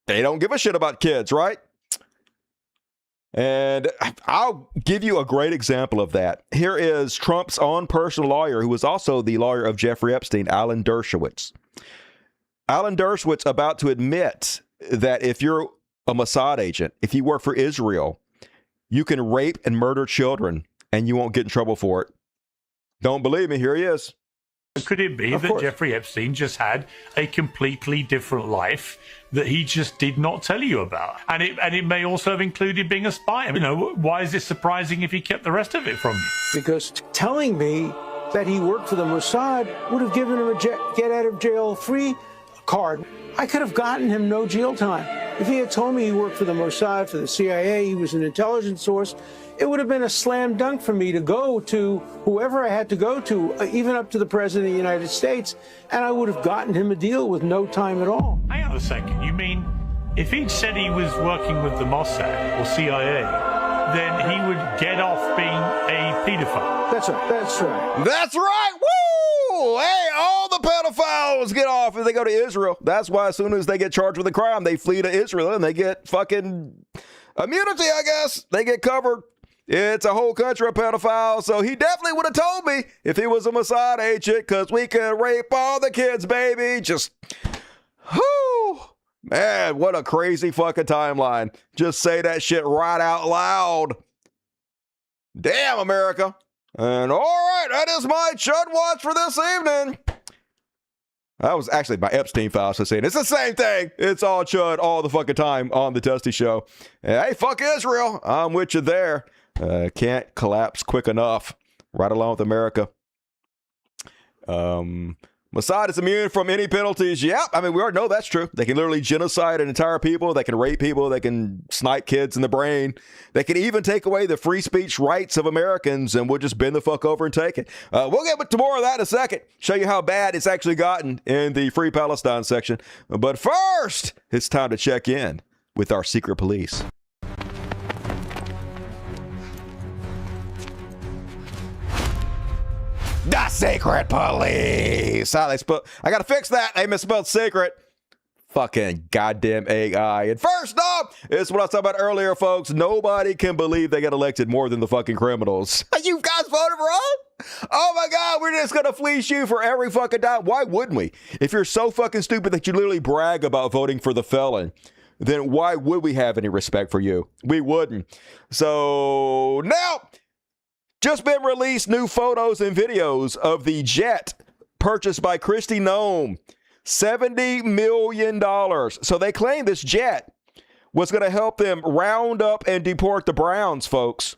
they don't give a shit about kids, right? And I'll give you a great example of that. Here is Trump's own personal lawyer, who was also the lawyer of Jeffrey Epstein, Alan Dershowitz. Alan Dershowitz about to admit that if you're a Mossad agent, if you work for Israel, you can rape and murder children and you won't get in trouble for it. Don't believe me? Here he is. Could it be that Jeffrey Epstein just had a completely different life that he just did not tell you about? And it may also have included being a spy. You know, why is it surprising if he kept the rest of it from you? Because telling me that he worked for the Mossad would have given him a get-out-of-jail-free card. I could have gotten him no jail time. If he had told me he worked for the Mossad, for the CIA, he was an intelligence source, it would have been a slam dunk for me to go to whoever I had to go to, even up to the President of the United States, and I would have gotten him a deal with no time at all. Hang on a second. You mean if he'd said he was working with the Mossad or CIA, then he would get off being a pedophile? That's right. That's right. That's right. Woo! Hey, all the pedophiles get off if they go to Israel. That's why as soon as they get charged with a crime, they flee to Israel and they get fucking immunity, I guess. They get covered. It's a whole country of pedophiles, so he definitely would have told me if he was a Mossad agent, because we can rape all the kids, baby. Just, whoo, man, what a crazy fucking timeline. Just say that shit right out loud. Damn, America. And all right, that is my Chud Watch for this evening. That was actually my Epstein files for saying it's the same thing. It's all Chud all the fucking time on the Dusty Show. And hey, fuck Israel. I'm with you there. Can't collapse quick enough. Right along with America. Mossad is immune from any penalties. Yep. I mean, we already know that's true. They can literally genocide an entire people. They can rape people. They can snipe kids in the brain. They can even take away the free speech rights of Americans, and we'll just bend the fuck over and take it. We'll get to more of that in a second. Show you how bad it's actually gotten in the Free Palestine section. But first, it's time to check in with our secret police. The secret police. I gotta fix that. They misspelled secret. Fucking goddamn AI. And first up, it's what I was talking about earlier, folks. Nobody can believe they got elected more than the fucking criminals. You guys voted for us? Oh my God, we're just gonna fleece you for every fucking dime. Why wouldn't we? If you're so fucking stupid that you literally brag about voting for the felon, then why would we have any respect for you? We wouldn't. So now, just been released new photos and videos of the jet purchased by Kristi Noem. $70 million. So they claim this jet was going to help them round up and deport the Browns, folks.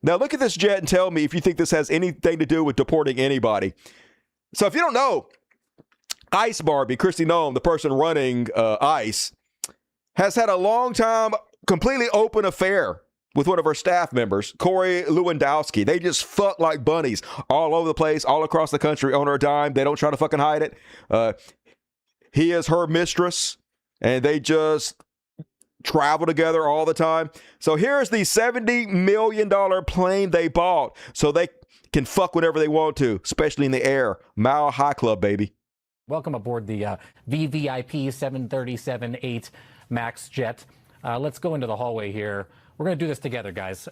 Now look at this jet and tell me if you think this has anything to do with deporting anybody. So if you don't know, Ice Barbie, Kristi Noem, the person running ICE, has had a long time, completely open affair with one of her staff members, Corey Lewandowski. They just fuck like bunnies all over the place, all across the country on her dime. They don't try to fucking hide it. He is her mistress, and they just travel together all the time. So here's the $70 million plane they bought so they can fuck whenever they want to, especially in the air. Mile High Club, baby. Welcome aboard the VVIP 737-8 MAX jet. Let's go into the hallway here. We're going to do this together, guys.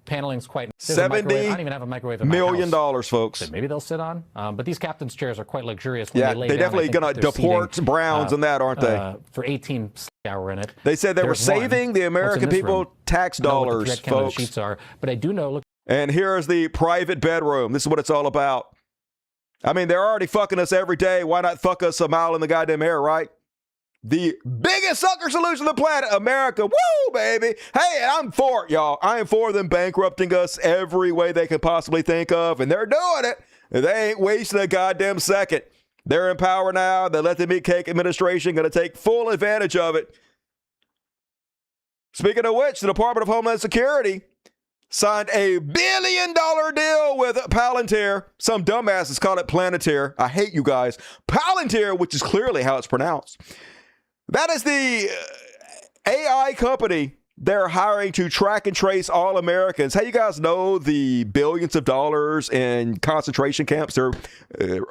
Paneling's quite... $70 I don't even have a microwave in my million house folks. that maybe they'll sit on. But these captain's chairs are quite luxurious. Yeah, when they they're definitely going to deport Browns and that, aren't they? For 18 hour in it. They said they were saving the American people tax dollars, I don't know what the folks. sheets are, but I do know... Look, and here's the private bedroom. This is what it's all about. I mean, they're already fucking us every day. Why not fuck us a mile in the goddamn air, right? The biggest sucker solution on the planet, America. Woo, baby. Hey, I'm for it, y'all. I am for them bankrupting us every way they can possibly think of, and they're doing it. They ain't wasting a goddamn second. They're in power now. The Let Them Eat Cake administration going to take full advantage of it. Speaking of which, the Department of Homeland Security signed a $1 billion deal with Palantir. Some dumbasses call it Planeteer. I hate you guys. Palantir, which is clearly how it's pronounced. That is the AI company they're hiring to track and trace all Americans. Hey, you guys know the billions of dollars in concentration camps they're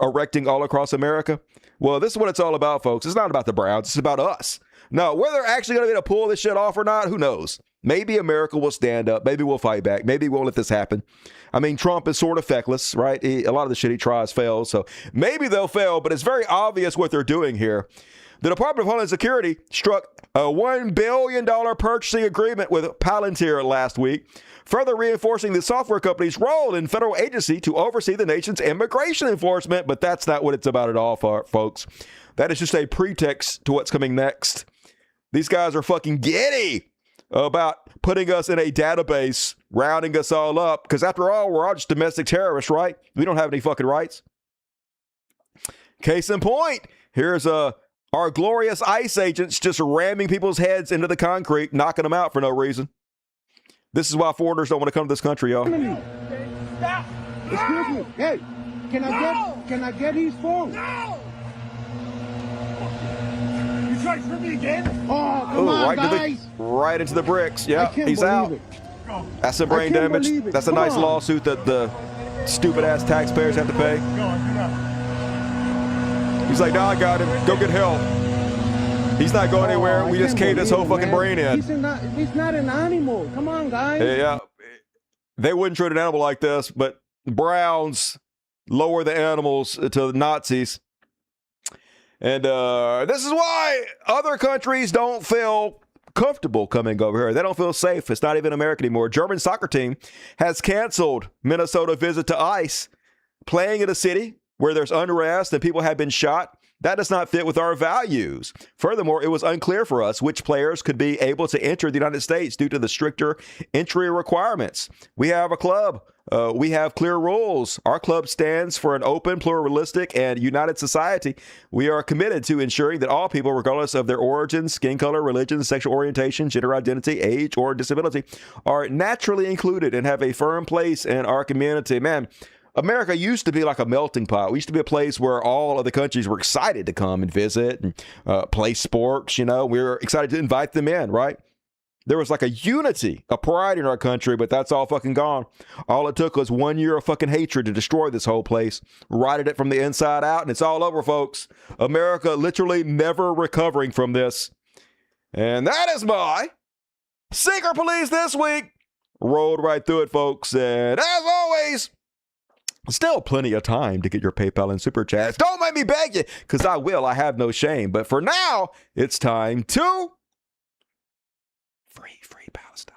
erecting all across America? Well, this is what it's all about, folks. It's not about the Browns. It's about us. Now, whether they're actually going to be able to pull this shit off or not, who knows? Maybe America will stand up. Maybe we'll fight back. Maybe we won't let this happen. I mean, Trump is sort of feckless, right? A lot of the shit he tries fails. So maybe they'll fail, but it's very obvious what they're doing here. The Department of Homeland Security struck a $1 billion purchasing agreement with Palantir last week, further reinforcing the software company's role in federal agency to oversee the nation's immigration enforcement. But that's not what it's about at all, folks. That is just a pretext to what's coming next. These guys are fucking giddy about putting us in a database, rounding us all up, because after all, we're all just domestic terrorists, right? We don't have any fucking rights. Case in point, here's our glorious ICE agents just ramming people's heads into the concrete, knocking them out for no reason. This is why foreigners don't want to come to this country, y'all. Stop! Excuse me. Hey, can I get his phone? No! You trying to trip me again? Oh, come on, guys. Right into the bricks. Yeah, he's out. That's some brain damage. That's a nice lawsuit that the stupid-ass taxpayers have to pay. He's like, nah, I got him. Go get help. He's not going anywhere. We just caved his whole fucking brain in. He's not an animal. Come on, guys. Yeah, they wouldn't treat an animal like this, but Browns lower the animals to the Nazis. And this is why other countries don't feel comfortable coming over here. They don't feel safe. It's not even America anymore. German soccer team has canceled Minnesota visit to ICE, playing in a city where there's unrest and people have been shot. That does not fit with our values. Furthermore, it was unclear for us which players could be able to enter the United States due to the stricter entry requirements. We have a club. We have clear rules. Our club stands for an open, pluralistic, and united society. We are committed to ensuring that all people, regardless of their origin, skin color, religion, sexual orientation, gender identity, age, or disability, are naturally included and have a firm place in our community. Man, America used to be like a melting pot. We used to be a place where all of the countries were excited to come and visit and play sports. You know, we were excited to invite them in, right? There was like a unity, a pride in our country, but that's all fucking gone. All it took was 1 year of fucking hatred to destroy this whole place. Rotted it from the inside out, and it's all over, folks. America literally never recovering from this. And that is my Secret Police this week. Rolled right through it, folks. And as always, still plenty of time to get your PayPal and Super Chats. Don't make me beg you, because I will. I have no shame. But for now, it's time to Free Palestine.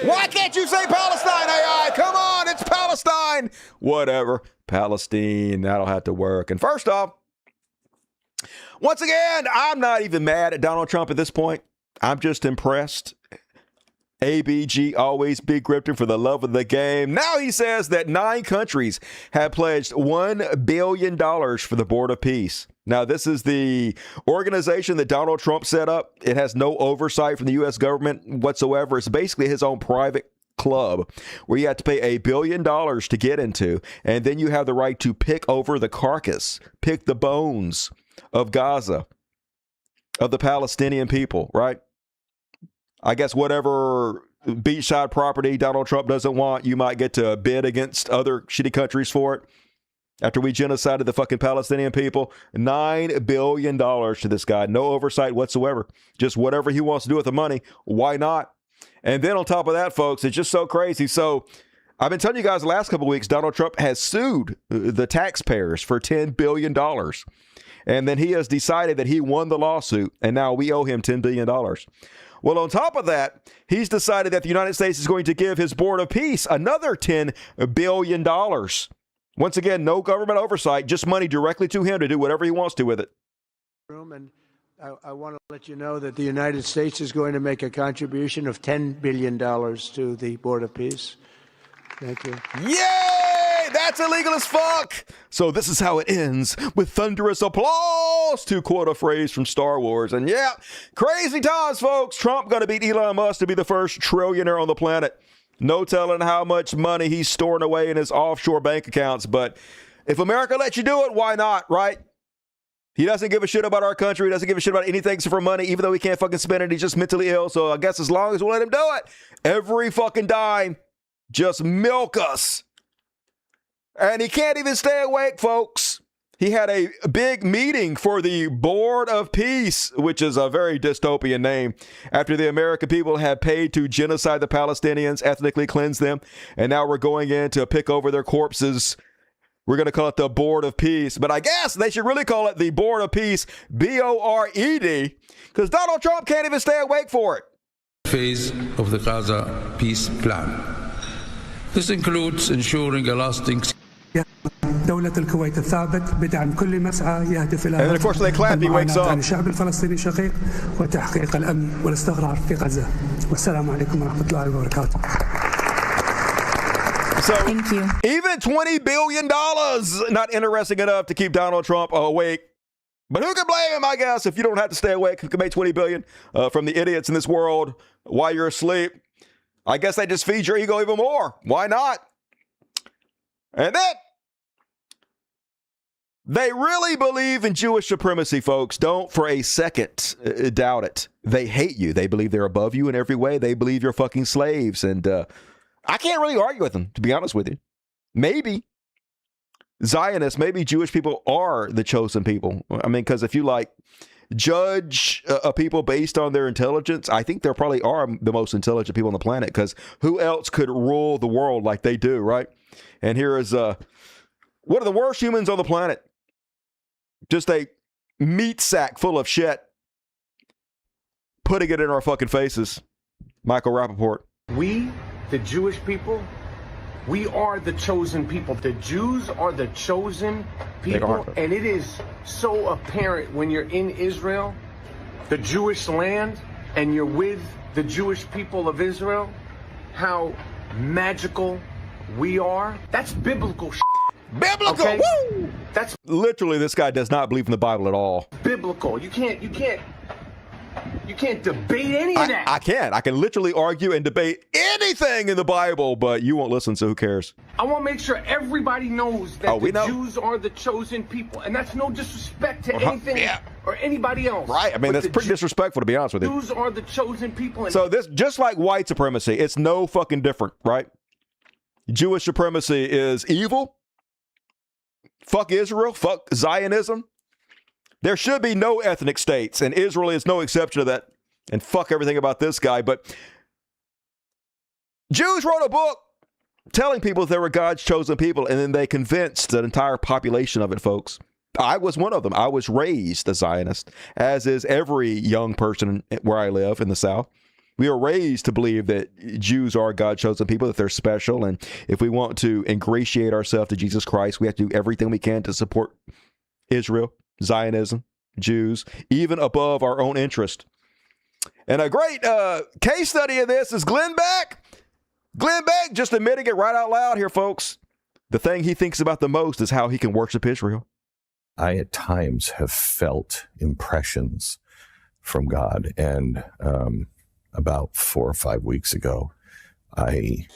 Why can't you say Palestine, AI? Come on, it's Palestine. Whatever. Palestine, that'll have to work. And first off, once again, I'm not even mad at Donald Trump at this point. I'm just impressed. ABG always big gripping for the love of the game. Now he says that 9 countries have pledged $1 billion for the Board of Peace. Now, this is the organization that Donald Trump set up. It has no oversight from the U.S. government whatsoever. It's basically his own private club where you have to pay $1 billion to get into. And then you have the right to pick over the carcass, pick the bones of Gaza, of the Palestinian people, right? I guess whatever beachside property Donald Trump doesn't want, you might get to bid against other shitty countries for it. After we genocided the fucking Palestinian people, $9 billion to this guy. No oversight whatsoever. Just whatever he wants to do with the money. Why not? And then on top of that, folks, it's just so crazy. So I've been telling you guys the last couple of weeks, Donald Trump has sued the taxpayers for $10 billion. And then he has decided that he won the lawsuit, and now we owe him $10 billion. Well, on top of that, he's decided that the United States is going to give his Board of Peace another $10 billion. Once again, no government oversight, just money directly to him to do whatever he wants to with it. And I want to let you know that the United States is going to make a contribution of $10 billion to the Board of Peace. Thank you. Yay! That's illegal as fuck! So this is how it ends, with thunderous applause, to quote a phrase from Star Wars. And yeah, crazy times, folks. Trump going to beat Elon Musk to be the first trillionaire on the planet. No telling how much money he's storing away in his offshore bank accounts. But if America lets you do it, why not, right? He doesn't give a shit about our country. He doesn't give a shit about anything except for money, even though he can't fucking spend it. He's just mentally ill. So I guess as long as we let him do it, every fucking dime, just milk us. And he can't even stay awake, folks. He had a big meeting for the Board of Peace, which is a very dystopian name, after the American people had paid to genocide the Palestinians, ethnically cleanse them, and now we're going in to pick over their corpses. We're going to call it the Board of Peace, but I guess they should really call it the Board of Peace, B-O-R-E-D, because Donald Trump can't even stay awake for it. Phase of the Gaza peace plan. This includes ensuring a lasting دولة الكويت الثابت بدعم كل مسعى يهدف إلى عن الشعب الفلسطيني الشقيق وتحقيق الأمن والاستقرار في غزة والسلام عليكم ورحمة الله وبركاته. So, thank you. Even $20 billion not interesting enough to keep Donald Trump awake. But who can blame him, I guess, if you don't have to stay awake? Who can make $20 billion from the idiots in this world while you're asleep? I guess they just feed your ego even more. Why not? And then they really believe in Jewish supremacy, folks. Don't for a second doubt it. They hate you. They believe they're above you in every way. They believe you're fucking slaves. And I can't really argue with them, to be honest with you. Maybe Zionists, maybe Jewish people are the chosen people. I mean, because if you judge a people based on their intelligence, I think they probably are the most intelligent people on the planet, because who else could rule the world like they do, right? And here is one of the worst humans on the planet. Just a meat sack full of shit, putting it in our fucking faces. Michael Rappaport. We, the Jewish people, we are the chosen people. The Jews are the chosen people, and it is so apparent when you're in Israel, the Jewish land, and you're with the Jewish people of Israel, how magical we are. That's biblical shit. Biblical, okay? Woo! That's literally, this guy does not believe in the Bible at all. Biblical. You can't debate any of that. I can. I can literally argue and debate anything in the Bible, but you won't listen, so who cares? I want to make sure everybody knows that the Jews are the chosen people, and that's no disrespect to anything or anybody else. Right. I mean, that's pretty disrespectful, to be honest with you. Jews are the chosen people. So this, just like white supremacy, it's no fucking different, right? Jewish supremacy is evil. Fuck Israel. Fuck Zionism. There should be no ethnic states, and Israel is no exception to that. And fuck everything about this guy. But Jews wrote a book telling people they were God's chosen people, and then they convinced an entire population of it, folks. I was one of them. I was raised a Zionist, as is every young person where I live in the South. We are raised to believe that Jews are God's chosen people, that they're special. And if we want to ingratiate ourselves to Jesus Christ, we have to do everything we can to support Israel, Zionism, Jews, even above our own interest. And a great case study of this is Glenn Beck. Glenn Beck just admitting it right out loud here, folks. The thing he thinks about the most is how he can worship Israel. I at times have felt impressions from God, and about 4 or 5 weeks ago, it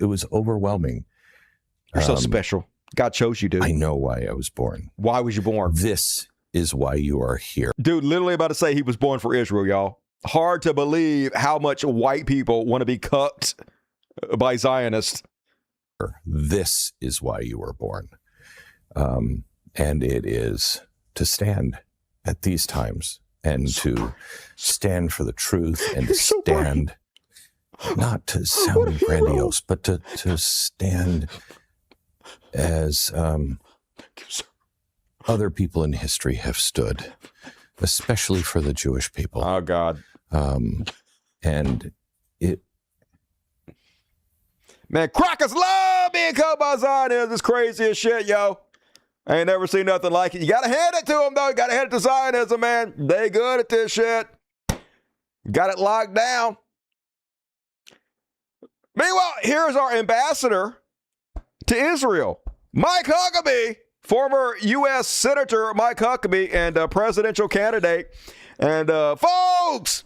was overwhelming. You're so special. God chose you, dude. I know why I was born. Why was you born? This is why you are here. Dude, literally about to say he was born for Israel, y'all. Hard to believe how much white people want to be cucked by Zionists. This is why you were born. And it is to stand at these times and to stand for the truth and to stand, not to sound grandiose, but to stand as other people in history have stood, especially for the Jewish people. Oh, God. And it... Man, crackers love being called by Zionists. It's crazy as shit, yo. I ain't never seen nothing like it. You got to hand it to them, though. You got to hand it to Zionism, man. They good at this shit. Got it locked down. Meanwhile, here's our ambassador to Israel, Mike Huckabee, former U.S. Senator Mike Huckabee and presidential candidate. And folks,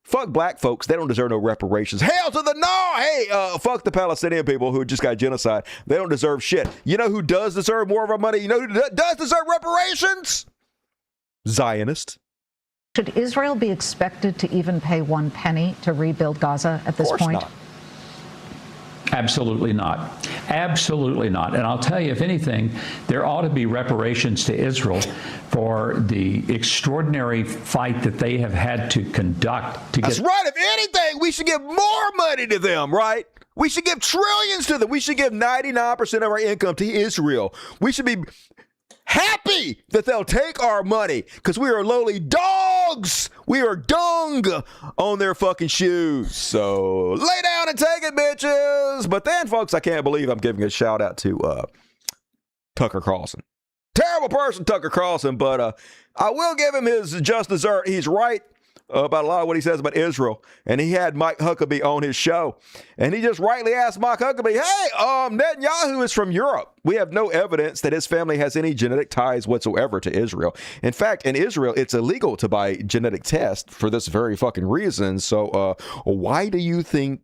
fuck black folks. They don't deserve no reparations. Hell to the no. Hey, fuck the Palestinian people who just got genocide. They don't deserve shit. You know who does deserve more of our money? You know who does deserve reparations? Zionists. Should Israel be expected to even pay 1 penny to rebuild Gaza at this point? Not. Absolutely not. Absolutely not. And I'll tell you, if anything, there ought to be reparations to Israel for the extraordinary fight that they have had to conduct to That's right. If anything, we should give more money to them, right? We should give trillions to them. We should give 99% of our income to Israel. We should be happy that they'll take our money because we are lowly dogs. We are dung on their fucking shoes. So lay down and take it, bitches. But then, folks, I can't believe I'm giving a shout out to Tucker Carlson. Terrible person, Tucker Carlson, but I will give him his just dessert. He's right about a lot of what he says about Israel. And he had Mike Huckabee on his show. And he just rightly asked Mike Huckabee, hey, Netanyahu is from Europe. We have no evidence that his family has any genetic ties whatsoever to Israel. In fact, in Israel, it's illegal to buy genetic tests for this very fucking reason. So why do you think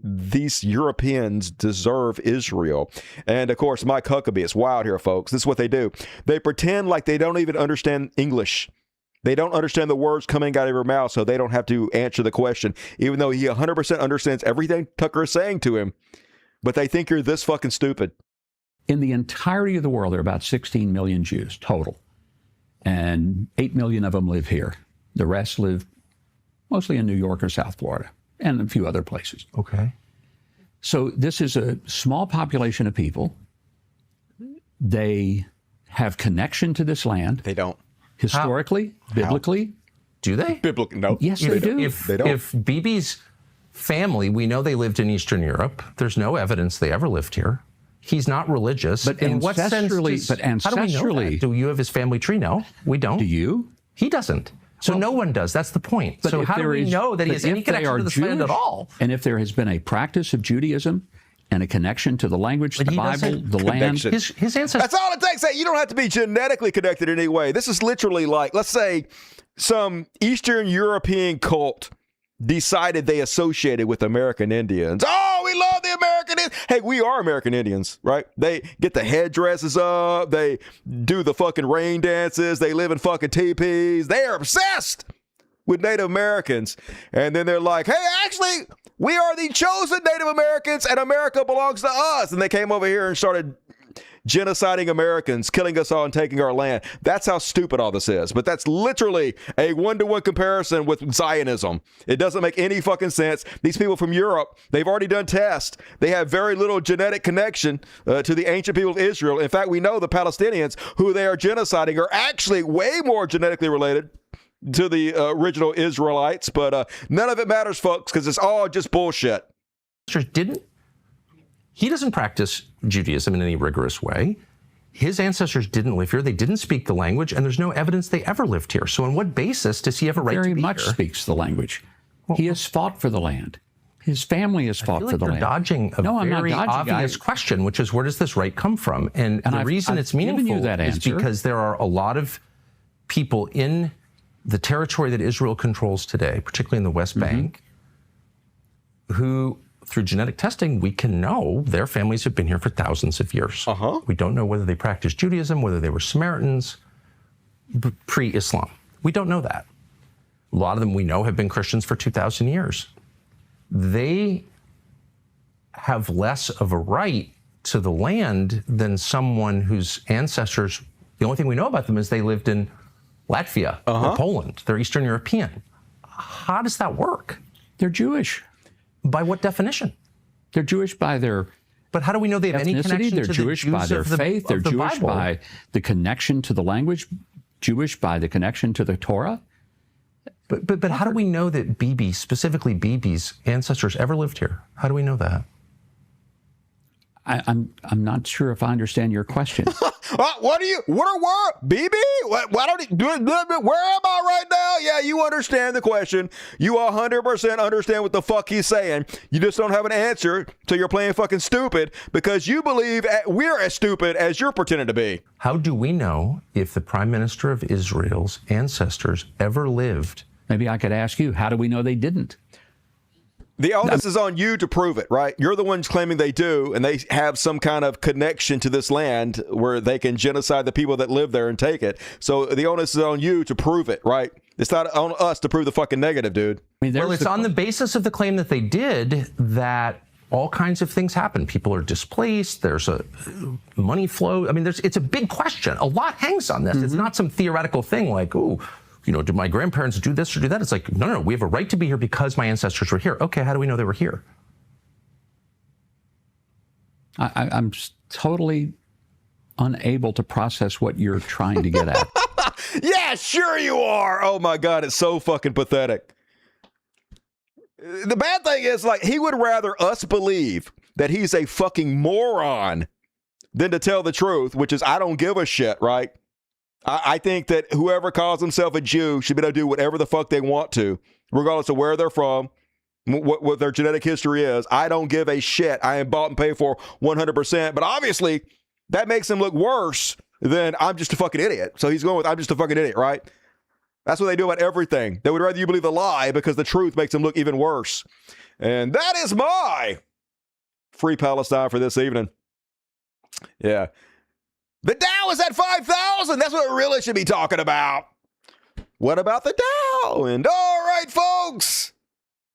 these Europeans deserve Israel? And of course, Mike Huckabee, it's wild here, folks. This is what they do. They pretend like they don't even understand English. They don't understand the words coming out of your mouth, so they don't have to answer the question, even though he 100% understands everything Tucker is saying to him. But they think you're this fucking stupid. In the entirety of the world, there are about 16 million Jews total. And 8 million of them live here. The rest live mostly in New York or South Florida and a few other places. Okay. So this is a small population of people. They have connection to this land. They don't. Historically, biblically. Do they? Biblically, no. Yes, they do. If Bibi's family, we know they lived in Eastern Europe. There's no evidence they ever lived here. He's not religious. But in what sense? How do we know that? Do you have his family tree? No, we don't. Do you? He doesn't. So no one does. That's the point. So how do we know that he has any connection to this land at all? And if there has been a practice of Judaism and a connection to the language, the Bible, the land. His ancestors. That's all it takes. You don't have to be genetically connected in any way. This is literally like, let's say some Eastern European cult decided they associated with American Indians. Oh, we love the American Indians. Hey, we are American Indians, right? They get the headdresses up. They do the fucking rain dances. They live in fucking teepees. They are obsessed with Native Americans. And then they're like, hey, actually, we are the chosen Native Americans and America belongs to us. And they came over here and started genociding Americans, killing us all and taking our land. That's how stupid all this is. But that's literally a one-to-one comparison with Zionism. It doesn't make any fucking sense. These people from Europe, they've already done tests. They have very little genetic connection to the ancient people of Israel. In fact, we know the Palestinians, who they are genociding, are actually way more genetically related to the original Israelites. But none of it matters, folks, because it's all just bullshit. He doesn't practice Judaism in any rigorous way. His ancestors didn't live here. They didn't speak the language, and there's no evidence they ever lived here. So on what basis does he have a right to be here? Very much speaks the language. He has fought for the land. His family has fought for the land. You're dodging a very obvious question, which is, where does this right come from? And the reason it's meaningful is because there are a lot of people in the territory that Israel controls today, particularly in the West Bank, who, through genetic testing, we can know their families have been here for thousands of years. We don't know whether they practiced Judaism, whether they were Samaritans, pre-Islam. We don't know that. A lot of them we know have been Christians for 2,000 years. They have less of a right to the land than someone whose ancestors, the only thing we know about them is they lived in Latvia or Poland. They're Eastern European. How does that work? They're Jewish. By what definition? They're Jewish by their But how do we know they have any connection They're to Jewish the by Jews their of the, faith. They're of the Jewish Bible? by the connection to the language. Jewish by the connection to the Torah. But how do we know that Bibi, specifically Bibi's ancestors, ever lived here? How do we know that? I'm not sure if I understand your question. What are BB? Why don't he do it? Where am I right now? Yeah, you understand the question. You 100% understand what the fuck he's saying. You just don't have an answer, so you're playing fucking stupid because you believe we're as stupid as you're pretending to be. How do we know if the Prime Minister of Israel's ancestors ever lived? Maybe I could ask you, how do we know they didn't? The onus is on you to prove it, right? You're the ones claiming they do, and they have some kind of connection to this land where they can genocide the people that live there and take it. So the onus is on you to prove it, right? It's not on us to prove the fucking negative, dude. Well, it's on the basis of the claim that they did that all kinds of things happen. People are displaced. There's a money flow. I mean, it's a big question. A lot hangs on this. It's not some theoretical thing like, ooh, you know, did my grandparents do this or do that? It's like, no, we have a right to be here because my ancestors were here. Okay, how do we know they were here? I'm totally unable to process what you're trying to get at. Yeah, sure you are. Oh my God, it's so fucking pathetic. The bad thing is, like, he would rather us believe that he's a fucking moron than to tell the truth, which is, I don't give a shit, right? I think that whoever calls himself a Jew should be able to do whatever the fuck they want to, regardless of where they're from, what their genetic history is. I don't give a shit. I am bought and paid for 100%. But obviously, that makes him look worse than I'm just a fucking idiot. So he's going with I'm just a fucking idiot, right? That's what they do about everything. They would rather you believe the lie because the truth makes them look even worse. And that is my Free Palestine for this evening. Yeah. The Dow is at 5,000. That's what we really should be talking about. What about the Dow? And all right, folks.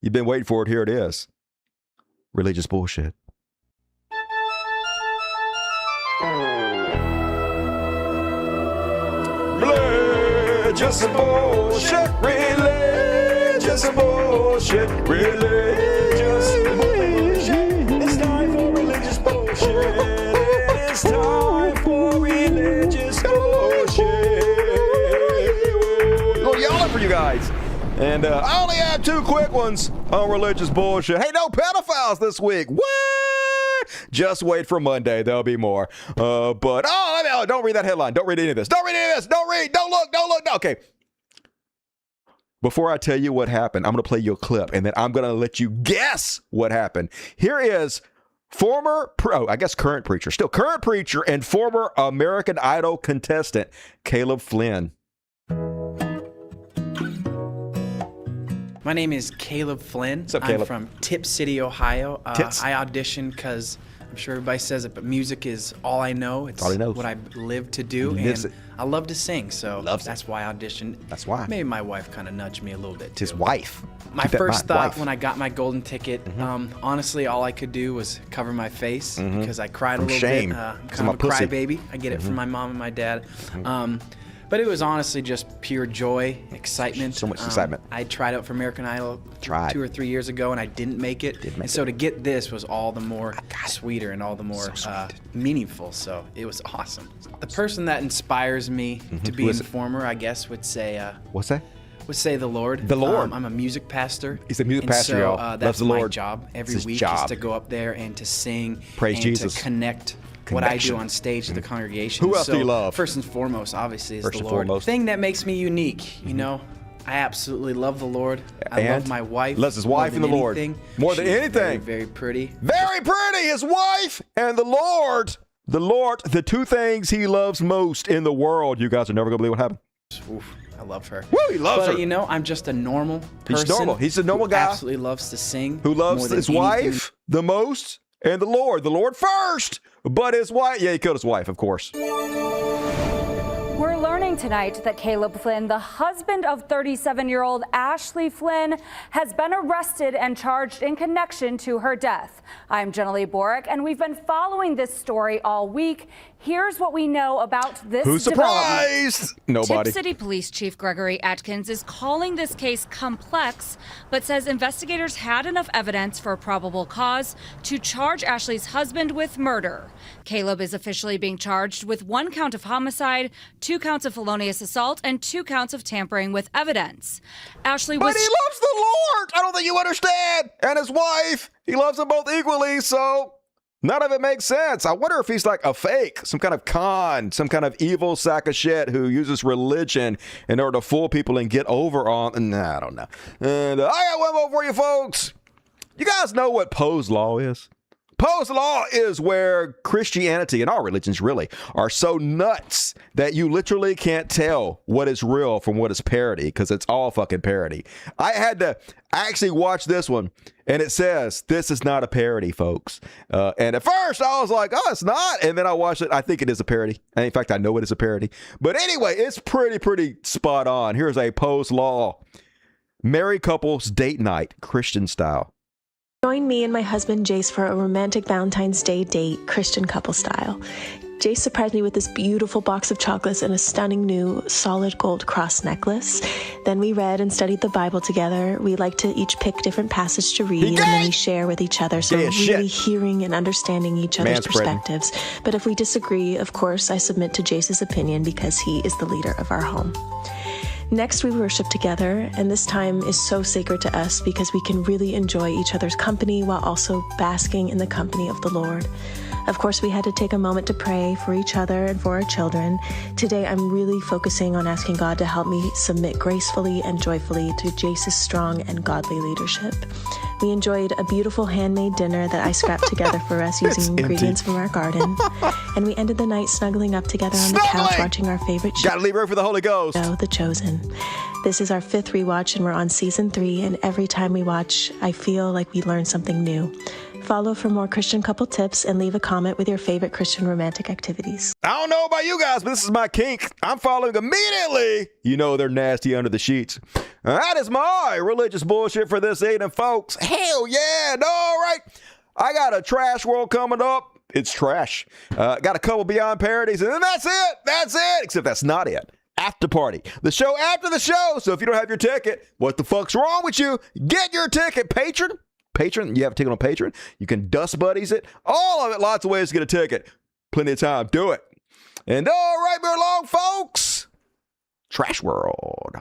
You've been waiting for it. Here it is. Religious bullshit. Religious bullshit. Religious bullshit. Religious bullshit. It's time for religious bullshit. It's time for religious bullshit. We're yelling for you guys. And I only have 2 quick ones on religious bullshit. Hey, no pedophiles this week. What? Just wait for Monday. There'll be more. Don't read that headline. Don't read any of this. Don't read any of this. Don't read. Don't look. Don't look. No. Okay. Before I tell you what happened, I'm going to play you a clip, and then I'm going to let you guess what happened. Here is current preacher and former American Idol contestant, Caleb Flynn. My name is Caleb Flynn. What's up, Caleb? I'm from Tip City, Ohio. Tits. I auditioned because I'm sure everybody says it, but music is all I know. It's all he knows. what I live to do, He lives and it. I love to sing, so Loves it. that's why I auditioned. That's why. Maybe my wife kind of nudged me a little bit. It's his wife. My Keep that in first mind, thought wife. when I got my golden ticket, honestly, all I could do was cover my face because I cried From a little shame. bit. I'm It's kind my of a pussy. crybaby. I get it from my mom and my dad. But it was honestly just pure joy, excitement. So much excitement. I tried out for American Idol 2 or 3 years ago, and I didn't make it. So to get this was all the more sweeter and all the more meaningful. So it was awesome. The person that inspires me to be Who an is it? informer, I guess, would say What's that? would say the Lord. The Lord. I'm a music pastor. He's a music and pastor, so, y'all. That's Loves the my Lord. job every It's his week job. is to go up there and to sing Praise and Jesus. to connect what I Connection. do on stage to the congregation. Who else so do you love? First and foremost, obviously, is First the and Lord. foremost. Thing that makes me unique, you know, I absolutely love the Lord. I And love my wife. loves his wife more and the than Lord. anything. More than She's anything. Very, very pretty. Very pretty, his wife and the Lord. The Lord, the two things he loves most in the world. You guys are never going to believe what happened. Oof, I love her. Woo, he loves but, her. you know, I'm just a normal person. He's normal. He's a normal who guy. Absolutely loves to sing. Who loves more than his anything. wife the most and the Lord. The Lord first, but his wife. Yeah, he killed his wife, of course. We're learning tonight that Caleb Flynn, the husband of 37-year-old Ashley Flynn, has been arrested and charged in connection to her death. I'm Jenna-Lee Borick, and we've been following this story all week. Here's what we know about this Who's surprised? Nobody. Tip City Police Chief Gregory Atkins is calling this case complex, but says investigators had enough evidence for a probable cause to charge Ashley's husband with murder. Caleb is officially being charged with 1 count of homicide, 2 counts of felonious assault, and 2 counts of tampering with evidence. Ashley was. But he loves the Lord. I don't think you understand. And his wife. He loves them both equally, so none of it makes sense. I wonder if he's like a fake, some kind of con, some kind of evil sack of shit who uses religion in order to fool people and get over on. Nah, I don't know. And I got one more for you folks. You guys know what Poe's law is? Poe's law is where Christianity and all religions really are so nuts that you literally can't tell what is real from what is parody because it's all fucking parody. I actually watch this one and it says this is not a parody, folks. And at first I was like, oh, it's not. And then I watched it. I think it is a parody. And in fact, I know it is a parody. But anyway, it's pretty spot on. Here's a Poe's law. Married couples date night, Christian style. Join me and my husband Jace for a romantic Valentine's Day date, Christian couple style. Jace surprised me with this beautiful box of chocolates and a stunning new solid gold cross necklace. Then we read and studied the Bible together. We like to each pick different passage to read, and then we share with each other. So really hearing and understanding each other's perspectives. But if we disagree, of course, I submit to Jace's opinion because he is the leader of our home. Next, we worship together, and this time is so sacred to us because we can really enjoy each other's company while also basking in the company of the Lord. Of course, we had to take a moment to pray for each other and for our children. Today, I'm really focusing on asking God to help me submit gracefully and joyfully to Jace's strong and godly leadership. We enjoyed a beautiful handmade dinner that I scrapped together for us using ingredients from our garden. And we ended the night snuggling up together on the couch watching our favorite show. Gotta leave room for the Holy Ghost. The Chosen. This is our 5th rewatch and we're on season 3, and every time we watch, I feel like we learn something new. Follow for more Christian couple tips and leave a comment with your favorite Christian romantic activities. I don't know about you guys, but this is my kink. I'm following immediately. You know they're nasty under the sheets. That is my religious bullshit for this evening, folks. Hell yeah. All right. I got a trash world coming up. It's trash. Got a couple Beyond parodies, and then that's it. That's it. Except that's not it. After party. The show after the show. So if you don't have your ticket, what the fuck's wrong with you? Get your ticket, patron. Patron, you have a ticket on Patreon. You can Dust Buddies it. All of it, lots of ways to get a ticket. Plenty of time. Do it. And all right, we're along, folks. Trash World.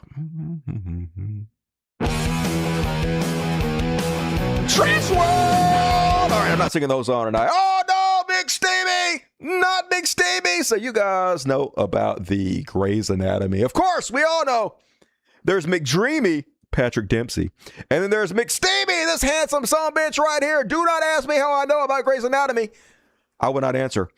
Trash World! All right, I'm not singing those on tonight. Oh, no, Big Stevie! Not Big Stevie! So you guys know about the Grey's Anatomy. Of course, we all know. There's McDreamy, Patrick Dempsey. And then there's McSteamy, this handsome sumbitch right here. Do not ask me how I know about Grey's Anatomy. I will not answer.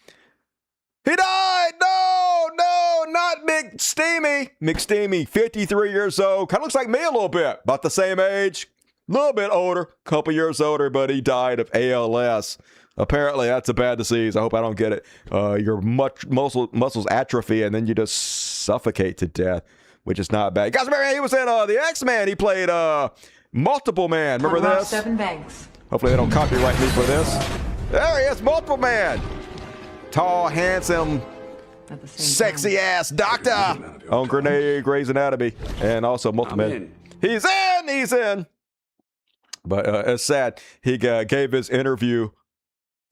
He died! No, not Mick McSteamy, 53 years old. Kind of looks like me a little bit. About the same age. A little bit older. Couple years older, but he died of ALS. Apparently, that's a bad disease. I hope I don't get it. Your muscles atrophy, and then you just suffocate to death, which is not bad. Guys, remember he was in the X-Men. He played Multiple Man. Remember this? 7 banks. Hopefully they don't copyright me for this. There he is, Multiple Man. Tall, handsome, sexy-ass doctor on Grey's Anatomy. And also Multiple Man. He's in. But it's sad. He gave his interview,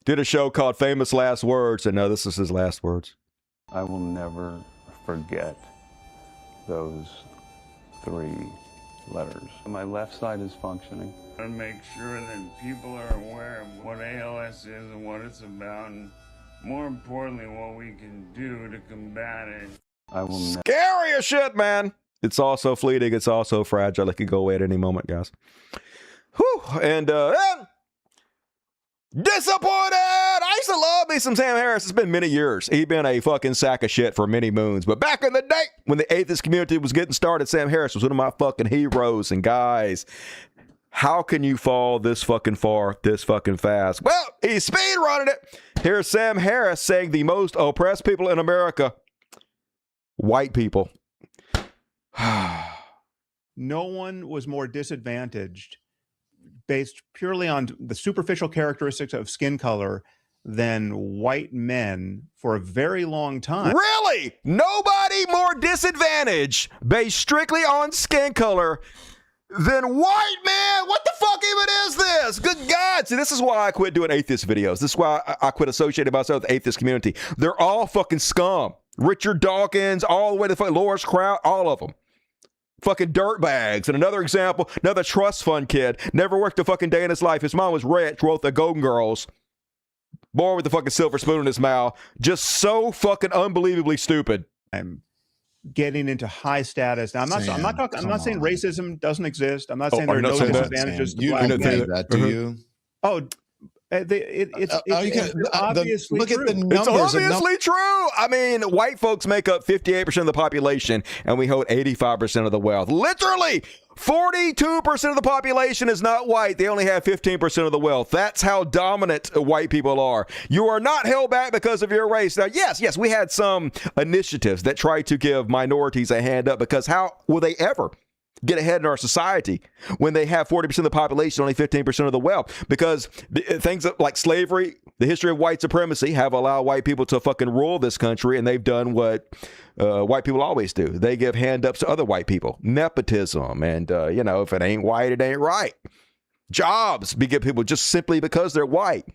did a show called Famous Last Words, and this is his last words. I will never forget those 3 letters. My left side is functioning. And make sure that people are aware of what ALS is and what it's about, and more importantly, what we can do to combat it. I will never. Scary as shit, man. It's also fleeting. It's also fragile. It could go away at any moment, guys. Whew. And disappointed. I used to love me some Sam Harris. It's been many years. He's been a fucking sack of shit for many moons. But back in the day, when the atheist community was getting started, Sam Harris was one of my fucking heroes. And guys, how can you fall this fucking far, this fucking fast? Well, he's speed running it. Here's Sam Harris saying the most oppressed people in America, white people. No one was more disadvantaged based purely on the superficial characteristics of skin color than white men for a very long time. Really? Nobody more disadvantaged based strictly on skin color than white men? What the fuck even is this? Good God. See, this is why I quit doing atheist videos. This is why I quit associating myself with the atheist community. They're all fucking scum. Richard Dawkins, all the way to fucking Loris Kraut, all of them. Fucking dirtbags. And another example, another trust fund kid. Never worked a fucking day in his life. His mom was rich, wrote the Golden Girls. Born with the fucking silver spoon in his mouth. Just so fucking unbelievably stupid. I'm getting into high status. Now, I'm not saying racism doesn't exist. I'm not saying there are no disadvantages to black men. That, do you? Oh, it's obviously look true. at the numbers. It's obviously true. I mean, white folks make up 58% of the population, and we hold 85% of the wealth. Literally, 42% of the population is not white. They only have 15% of the wealth. That's how dominant white people are. You are not held back because of your race. Now, yes, we had some initiatives that tried to give minorities a hand up, because how will they ever get ahead in our society when they have 40% of the population, only 15% of the wealth? Because things like slavery, the history of white supremacy have allowed white people to fucking rule this country, and they've done what white people always do. They give hand-ups to other white people. Nepotism, and, if it ain't white, it ain't right. Jobs, we give people just simply because they're white.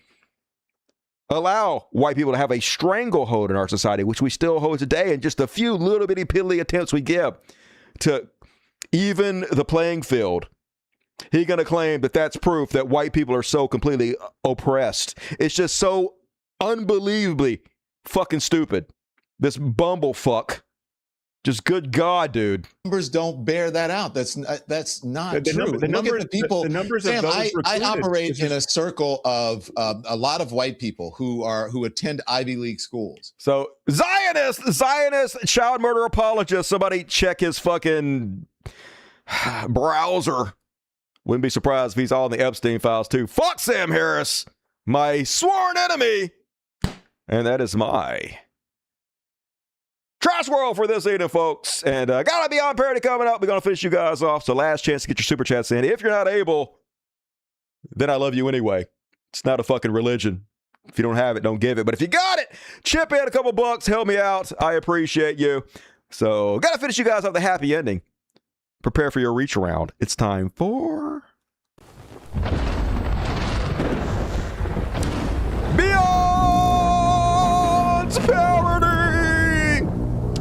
Allow white people to have a stranglehold in our society, which we still hold today, and just a few little bitty piddly attempts we give to even the playing field. He's going to claim that that's proof that white people are so completely oppressed. It's just so unbelievably fucking stupid. This bumblefuck. Just good God, dude. Numbers don't bear that out. That's not true. The numbers Sam, of those I operate recruited in a circle of a lot of white people who attend Ivy League schools. So Zionist child murder apologist. Somebody check his fucking browser. Wouldn't be surprised if he's all in the Epstein files too. Fuck Sam Harris, my sworn enemy. And that is my Trash World for this evening, folks. And gotta be on parody coming up. We're gonna finish you guys off. So last chance to get your super chats in. If you're not able, then I love you anyway. It's not a fucking religion. If you don't have it, don't give it. But if you got it, chip in a couple bucks, help me out. I appreciate you. So gotta finish you guys off the happy ending. Prepare for your reach around. It's time for Beyond Parody.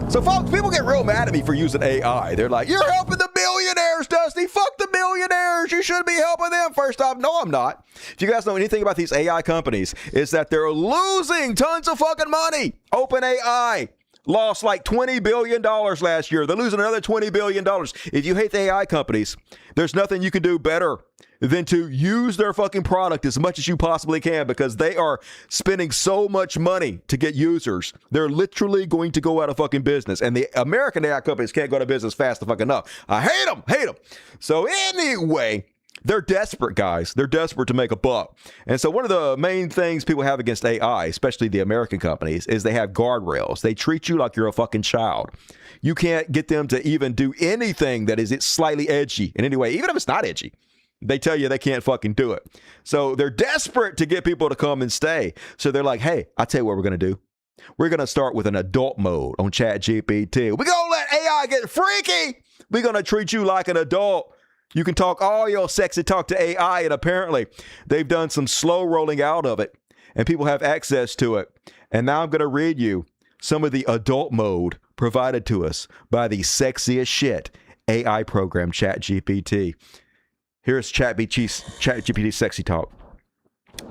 So, folks, people get real mad at me for using AI. They're like, you're helping the billionaires, Dusty. Fuck the billionaires. You should be helping them. First off, no, I'm not. If you guys know anything about these AI companies, it's that they're losing tons of fucking money. OpenAI lost like $20 billion last year. They're losing another $20 billion. If you hate the AI companies, there's nothing you can do better than to use their fucking product as much as you possibly can, because they are spending so much money to get users. They're literally going to go out of fucking business. And the American AI companies can't go out of business fast enough enough. I hate them. So anyway, they're desperate, guys. They're desperate to make a buck. And so one of the main things people have against AI, especially the American companies, is they have guardrails. They treat you like you're a fucking child. You can't get them to even do anything that is slightly edgy in any way, even if it's not edgy. They tell you they can't fucking do it. So they're desperate to get people to come and stay. So they're like, hey, I'll tell you what we're going to do. We're going to start with an adult mode on ChatGPT. We're going to let AI get freaky. We're going to treat you like an adult. You can talk all your sexy talk to AI, and apparently they've done some slow rolling out of it, and people have access to it. And now I'm going to read you some of the adult mode provided to us by the sexiest shit AI program, ChatGPT. Here's ChatGPT sexy talk.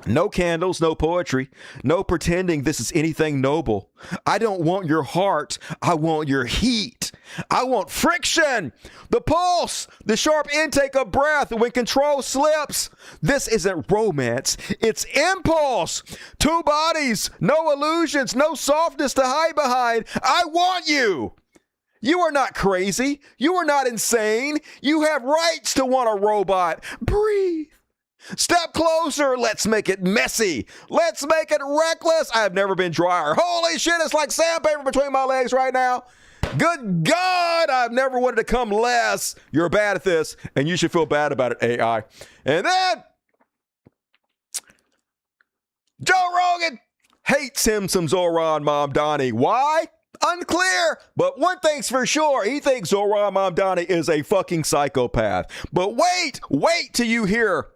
No candles, no poetry, no pretending this is anything noble. I don't want your heart. I want your heat. I want friction, the pulse, the sharp intake of breath when control slips. This isn't romance. It's impulse. Two bodies, no illusions, no softness to hide behind. I want you. You are not crazy. You are not insane. You have rights to want a robot. Breathe. Step closer. Let's make it messy. Let's make it reckless. I've never been drier. Holy shit, it's like sandpaper between my legs right now. Good God, I've never wanted to come less. You're bad at this, and you should feel bad about it, AI. And then Joe Rogan hates him some Zoran Mamdani. Why? Unclear, but one thing's for sure. He thinks Zoran Mamdani is a fucking psychopath. But wait till you hear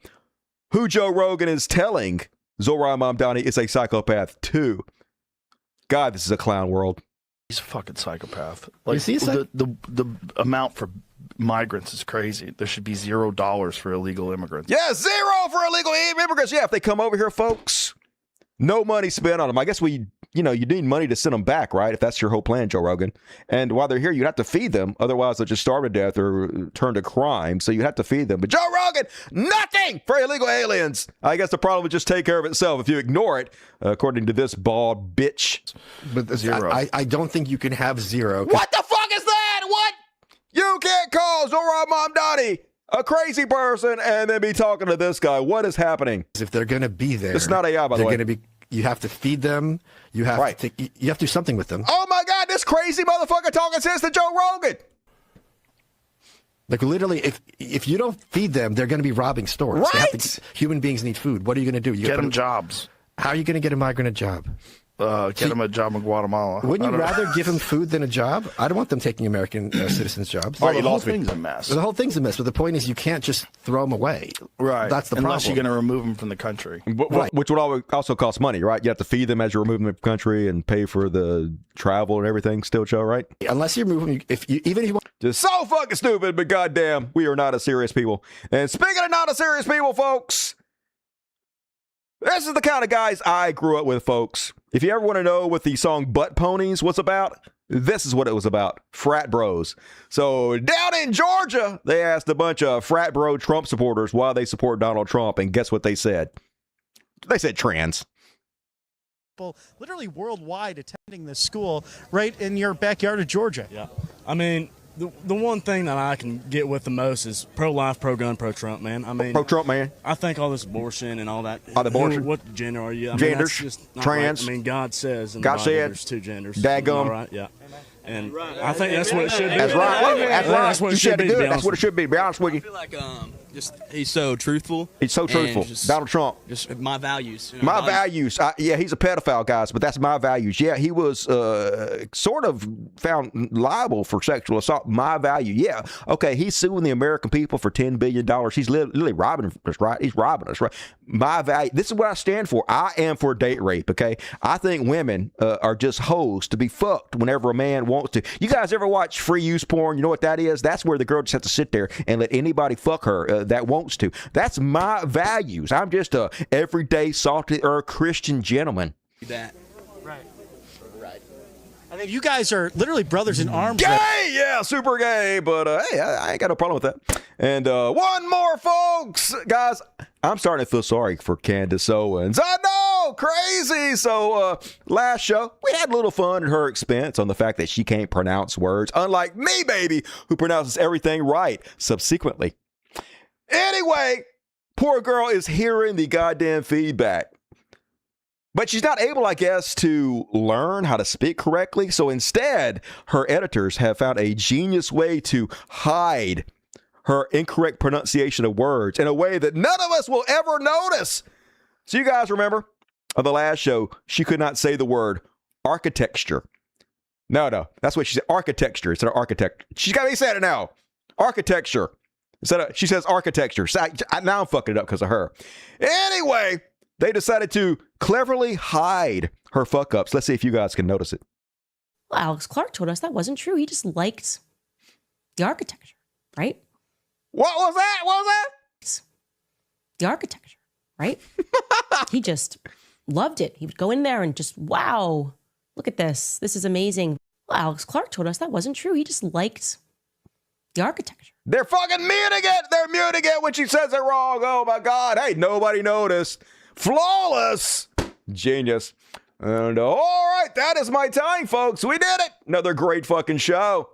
who Joe Rogan is telling Zoran Mamdani is a psychopath too. God, this is a clown world. He's a fucking psychopath. Like, the amount for migrants is crazy. There should be $0 for illegal immigrants. Yeah, $0 for illegal immigrants. Yeah, if they come over here, folks, no money spent on them. I guess you need money to send them back, right? If that's your whole plan, Joe Rogan. And while they're here, you have to feed them. Otherwise, they'll just starve to death or turn to crime. So you have to feed them. But Joe Rogan, nothing for illegal aliens. I guess the problem would just take care of itself if you ignore it, according to this bald bitch. But $0. I don't think you can have $0. What the fuck is that? What? You can't call Zoran Mamdani a crazy person and then be talking to this guy. What is happening? If they're going to be there, it's not AI, by the way. You have to feed them. You have to do something with them. Oh my God, this crazy motherfucker talking sense to Joe Rogan. Like literally, if you don't feed them, they're going to be robbing stores. Right. Human beings need food. What are you going to do? Get them jobs. How are you going to get a migrant a job? Get them a job in Guatemala. Wouldn't you rather give them food than a job? I don't want them taking American citizens' jobs. Well, the whole thing's a mess. The whole thing's a mess. But the point is, you can't just throw them away. Right. That's the Unless problem. you're going to remove them from the country. Right. Which would also cost money, right? You have to feed them as you're removing them from the country and pay for the travel and everything still, Joe, right? Unless you remove them, even if you want. Just so fucking stupid, but goddamn, we are not a serious people. And speaking of not a serious people, folks, this is the kind of guys I grew up with, folks. If you ever want to know what the song Butt Ponies was about, this is what it was about. Frat bros. So down in Georgia, they asked a bunch of frat bro Trump supporters why they support Donald Trump, and guess what they said? They said trans. Literally worldwide attending this school right in your backyard of Georgia. Yeah. I mean, the one thing that I can get with the most is pro-life, pro-gun, pro-Trump, man. I mean, pro-Trump, man. I think all this abortion and all that. Abortion. What gender are you? I Genders. mean, that's just not trans. Right. I mean, God says in God the Bible said, there's two genders. Daggum. All right, yeah. And I think that's what it should be. That's right. That's what it should be. That's what it should be. Be honest with you. I feel like he's so truthful. He's so truthful. Donald Trump. Just my values. My values. Yeah, he's a pedophile, guys, but that's my values. Yeah, he was sort of found liable for sexual assault. My value. Yeah. Okay, he's suing the American people for $10 billion. He's literally robbing us, right? He's robbing us, right? My value. This is what I stand for. I am for date rape, okay? I think women are just hoes to be fucked whenever a man wants to. You guys ever watch free use porn? You know what that is? That's where the girl just has to sit there and let anybody fuck her that wants to. That's my values. I'm just a everyday salty Christian gentleman. That. Right. I mean, you guys are literally brothers in arms. Gay, yeah, super gay. But hey, I ain't got no problem with that. And one more, folks, guys. I'm starting to feel sorry for Candace Owens. I know, crazy. So last show, we had a little fun at her expense on the fact that she can't pronounce words, unlike me, baby, who pronounces everything right subsequently. Anyway, poor girl is hearing the goddamn feedback. But she's not able, I guess, to learn how to speak correctly. So instead, her editors have found a genius way to hide her incorrect pronunciation of words in a way that none of us will ever notice. So you guys remember on the last show, she could not say the word architecture. No, that's what she said, architecture instead of architect. She's got me saying it now. Architecture. She says architecture. So now I'm fucking it up because of her. Anyway, they decided to cleverly hide her fuck-ups. Let's see if you guys can notice it. Well, Alex Clark told us that wasn't true. He just liked the architecture, right? What was that? What was that? The architecture, right? He just loved it. He would go in there and just, wow, look at this. This is amazing. Well, Alex Clark told us that wasn't true. He just liked the architecture. They're fucking muting it. They're muting it when she says it wrong. Oh, my God. Hey, nobody noticed. Flawless. Genius. And all right, that is my time, folks. We did it. Another great fucking show.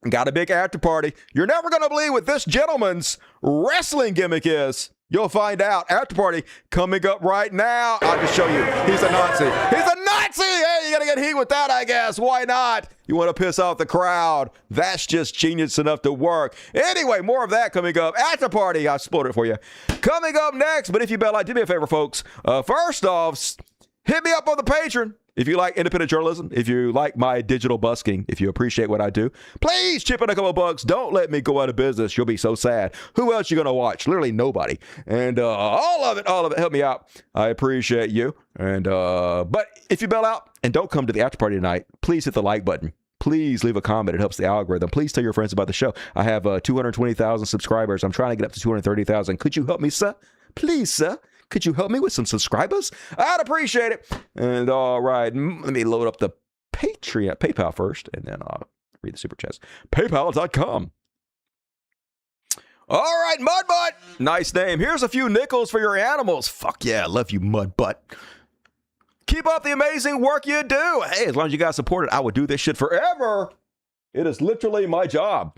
Got a big after party. You're never going to believe what this gentleman's wrestling gimmick is. You'll find out. After party coming up right now. I'll just show you. He's a Nazi. He's a Nazi. Hey, you got to get heat with that, I guess. Why not? You want to piss off the crowd. That's just genius enough to work. Anyway, more of that coming up. After party. I spoiled it for you. Coming up next. But if you bet, do me a favor, folks. First off, hit me up on the Patreon. If you like independent journalism, if you like my digital busking, if you appreciate what I do, please chip in a couple bucks. Don't let me go out of business. You'll be so sad. Who else you going to watch? Literally nobody. And all of it, help me out. I appreciate you. And but if you bail out and don't come to the after party tonight, please hit the like button. Please leave a comment. It helps the algorithm. Please tell your friends about the show. I have 220,000 subscribers. I'm trying to get up to 230,000. Could you help me, sir? Please, sir. Could you help me with some subscribers? I'd appreciate it. And all right, let me load up the PayPal first, and then I'll read the super chats. PayPal.com. All right, Mudbutt. Nice name. Here's a few nickels for your animals. Fuck yeah, I love you, Mudbutt. Keep up the amazing work you do. Hey, as long as you guys support it, I would do this shit forever. It is literally my job.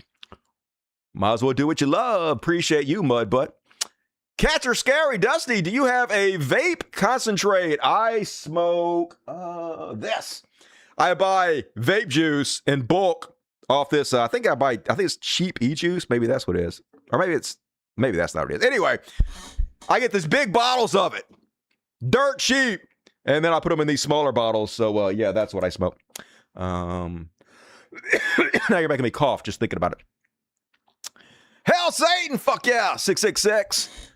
Might as well do what you love. Appreciate you, Mudbutt. Cats are scary. Dusty, do you have a vape concentrate? I smoke this. I buy vape juice in bulk off this. I think it's cheap e-juice. Maybe that's what it is. Or maybe that's not what it is. Anyway, I get these big bottles of it. Dirt cheap. And then I put them in these smaller bottles. So, yeah, that's what I smoke. Now you're making me cough just thinking about it. Hell, Satan. Fuck yeah. 666.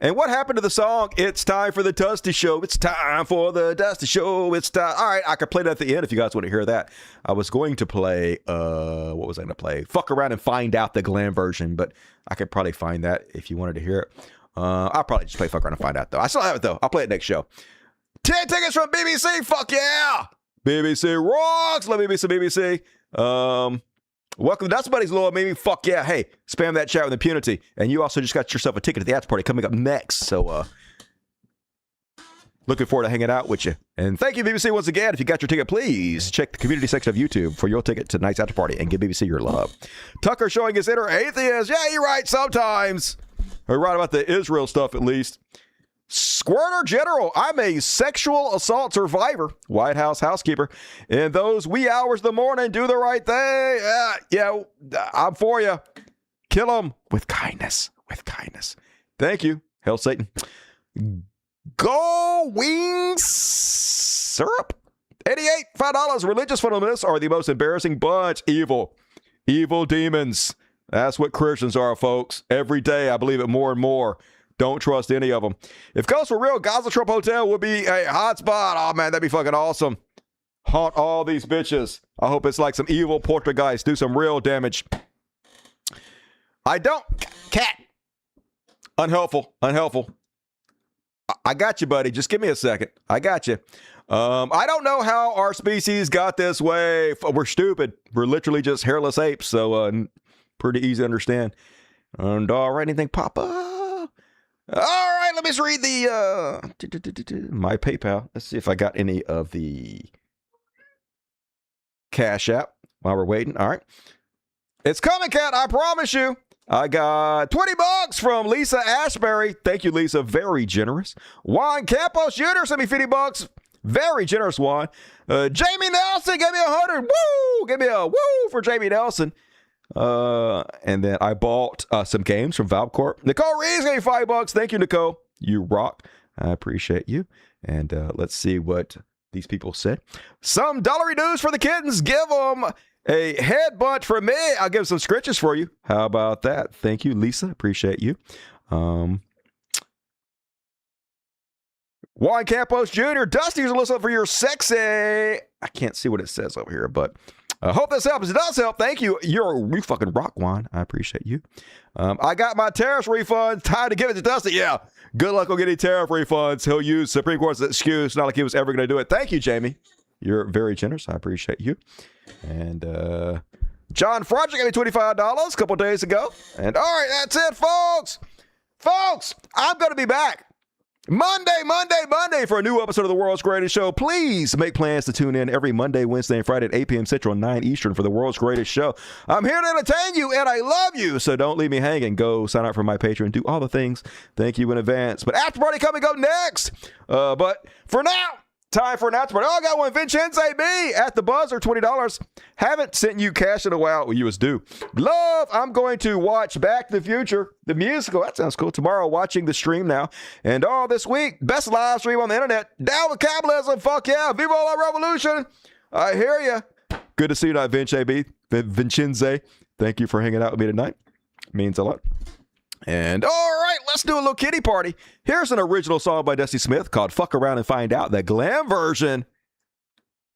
And what happened to the song, It's Time for the Dusty Show? It's time for the Dusty Show. It's time. All right, I could play that at the end if you guys want to hear that. I was going to play, what was I going to play? Fuck Around and Find Out, the glam version, but I could probably find that if you wanted to hear it. I'll probably just play Fuck Around and Find Out, though. I still have it, though. I'll play it next show. 10 tickets from BBC. Fuck yeah. BBC rocks. Love BBC. Welcome to Dust Buddies, Lord. Maybe fuck yeah. Hey, spam that chat with impunity. And you also just got yourself a ticket to the after party coming up next. So, looking forward to hanging out with you. And thank you, BBC, once again. If you got your ticket, please check the community section of YouTube for your ticket to tonight's after party and give BBC your love. Tucker showing his inner atheist. Yeah, you're right. Sometimes. We're right about the Israel stuff, at least. Squirter General, I'm a sexual assault survivor, White House housekeeper. In those wee hours of the morning, do the right thing. Yeah, I'm for you. Kill them with kindness. Thank you, Hell Satan. Go Wings Syrup. 88, $5. Religious fundamentalists are the most embarrassing bunch. Evil demons. That's what Christians are, folks. Every day, I believe it more and more. Don't trust any of them. If ghosts were real, Gaza Trump Hotel would be a hot spot. Oh, man, that'd be fucking awesome. Haunt all these bitches. I hope it's like some evil poltergeist. Do some real damage. I don't. Cat. Unhelpful. I got you, buddy. Just give me a second. I got you. I don't know how our species got this way. We're stupid. We're literally just hairless apes, so pretty easy to understand. And anything pop up? All right, let me just read the my PayPal. Let's see if I got any of the Cash App while we're waiting. All right. It's coming, Cat. I promise you. I got $20 from Lisa Ashbury. Thank you, Lisa. Very generous. Juan Campos Jr. sent me $50. Very generous, Juan. Jamie Nelson gave me 100. Woo! Give me a woo for Jamie Nelson. And then I bought some games from Valve Corp. Nicole Reeves gave me $5. Thank you, Nicole. You rock. I appreciate you. And let's see what these people said. Some dollary news for the kittens. Give them a head bunch from me. I'll give some scritches for you. How about that? Thank you, Lisa. Appreciate you. Juan Campos Jr. Dusty, here's a listen for your sexy. I can't see what it says over here, but I hope this helps. It does help. Thank you. You fucking rock, Juan. I appreciate you. I got my tariffs refund. Time to give it to Dusty. Yeah. Good luck on getting tariff refunds. He'll use Supreme Court's excuse. Not like he was ever going to do it. Thank you, Jamie. You're very generous. I appreciate you. And John Froderick gave me $25 a couple days ago. And all right, that's it, folks. Folks, I'm going to be back Monday for a new episode of the World's Greatest Show. Please make plans to tune in every Monday, Wednesday, and Friday at 8 p.m. Central, 9 Eastern for the World's Greatest Show. I'm here to entertain you, and I love you, so don't leave me hanging. Go sign up for my Patreon, do all the things. Thank you in advance. But after party coming up next. But for now, time for an after party. Oh, I got one. Vincenze B at the buzzer, $20. Haven't sent you cash in a while. Well, you was due. Love, I'm going to watch Back to the Future, the musical. That sounds cool. Tomorrow, watching the stream now. And all this week, best live stream on the internet. Down with capitalism. Fuck yeah. Viva la revolution. I hear you. Good to see you tonight, Vincenze. Thank you for hanging out with me tonight. Means a lot. And all right, let's do a little kitty party. Here's an original song by Dusty Smith called Fuck Around and Find Out, the glam version.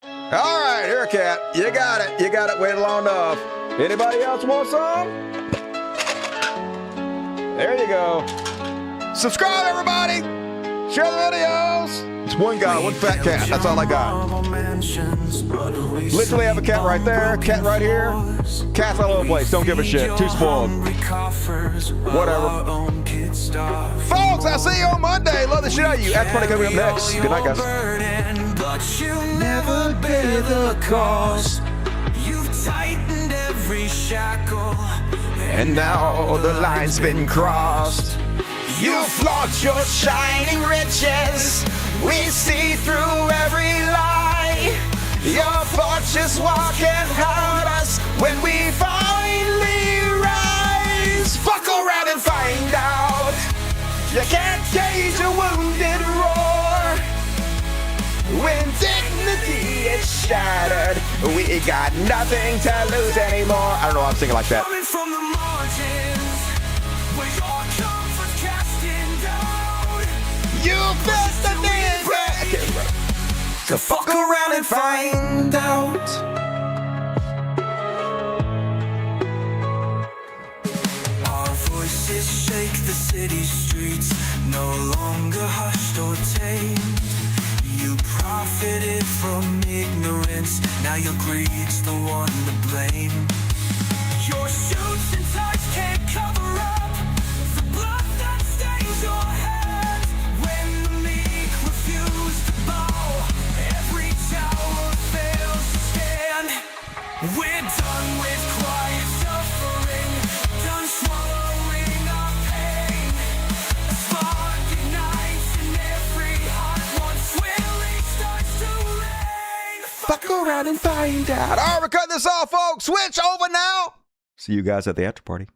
All right, here, Cat. You got it. You got it. Waited long enough. Anybody else want some? There you go. Subscribe, everybody. Share the videos. It's one guy, one fat cat. That's all I got. Literally have a cat right there, cat right here. Cats all over the place. Don't give a shit. Too spoiled. Whatever. Folks, I'll see you on Monday. Love the shit out of you. After party coming up next. Good night, guys. But you never pay the cost. You've tightened every shackle, and now the line's been crossed. You flaunt your shining riches. We see through every lie. Your fortunes walk and haunt us when we finally rise. Fuck around and find out. You can't cage a wounded roar. When dignity is shattered, we got nothing to lose anymore. I don't know why I'm singing like that. Coming from the margins, where your comfort's casting down. You best to be so fuck around and find out. Our voices shake the city streets, no longer hushed or tamed. You profited from ignorance, now your greed's the one to blame. Your suits and ties can't cover up the blood that stains your hands. When the meek refuse to bow, every tower fails to stand. We're done with quiet suffering, done swallowing our pain. A spark ignites in every heart once willing starts to rain. Fuck around and find out. All right, we're cutting this off, folks. Switch over now. See you guys at the after party.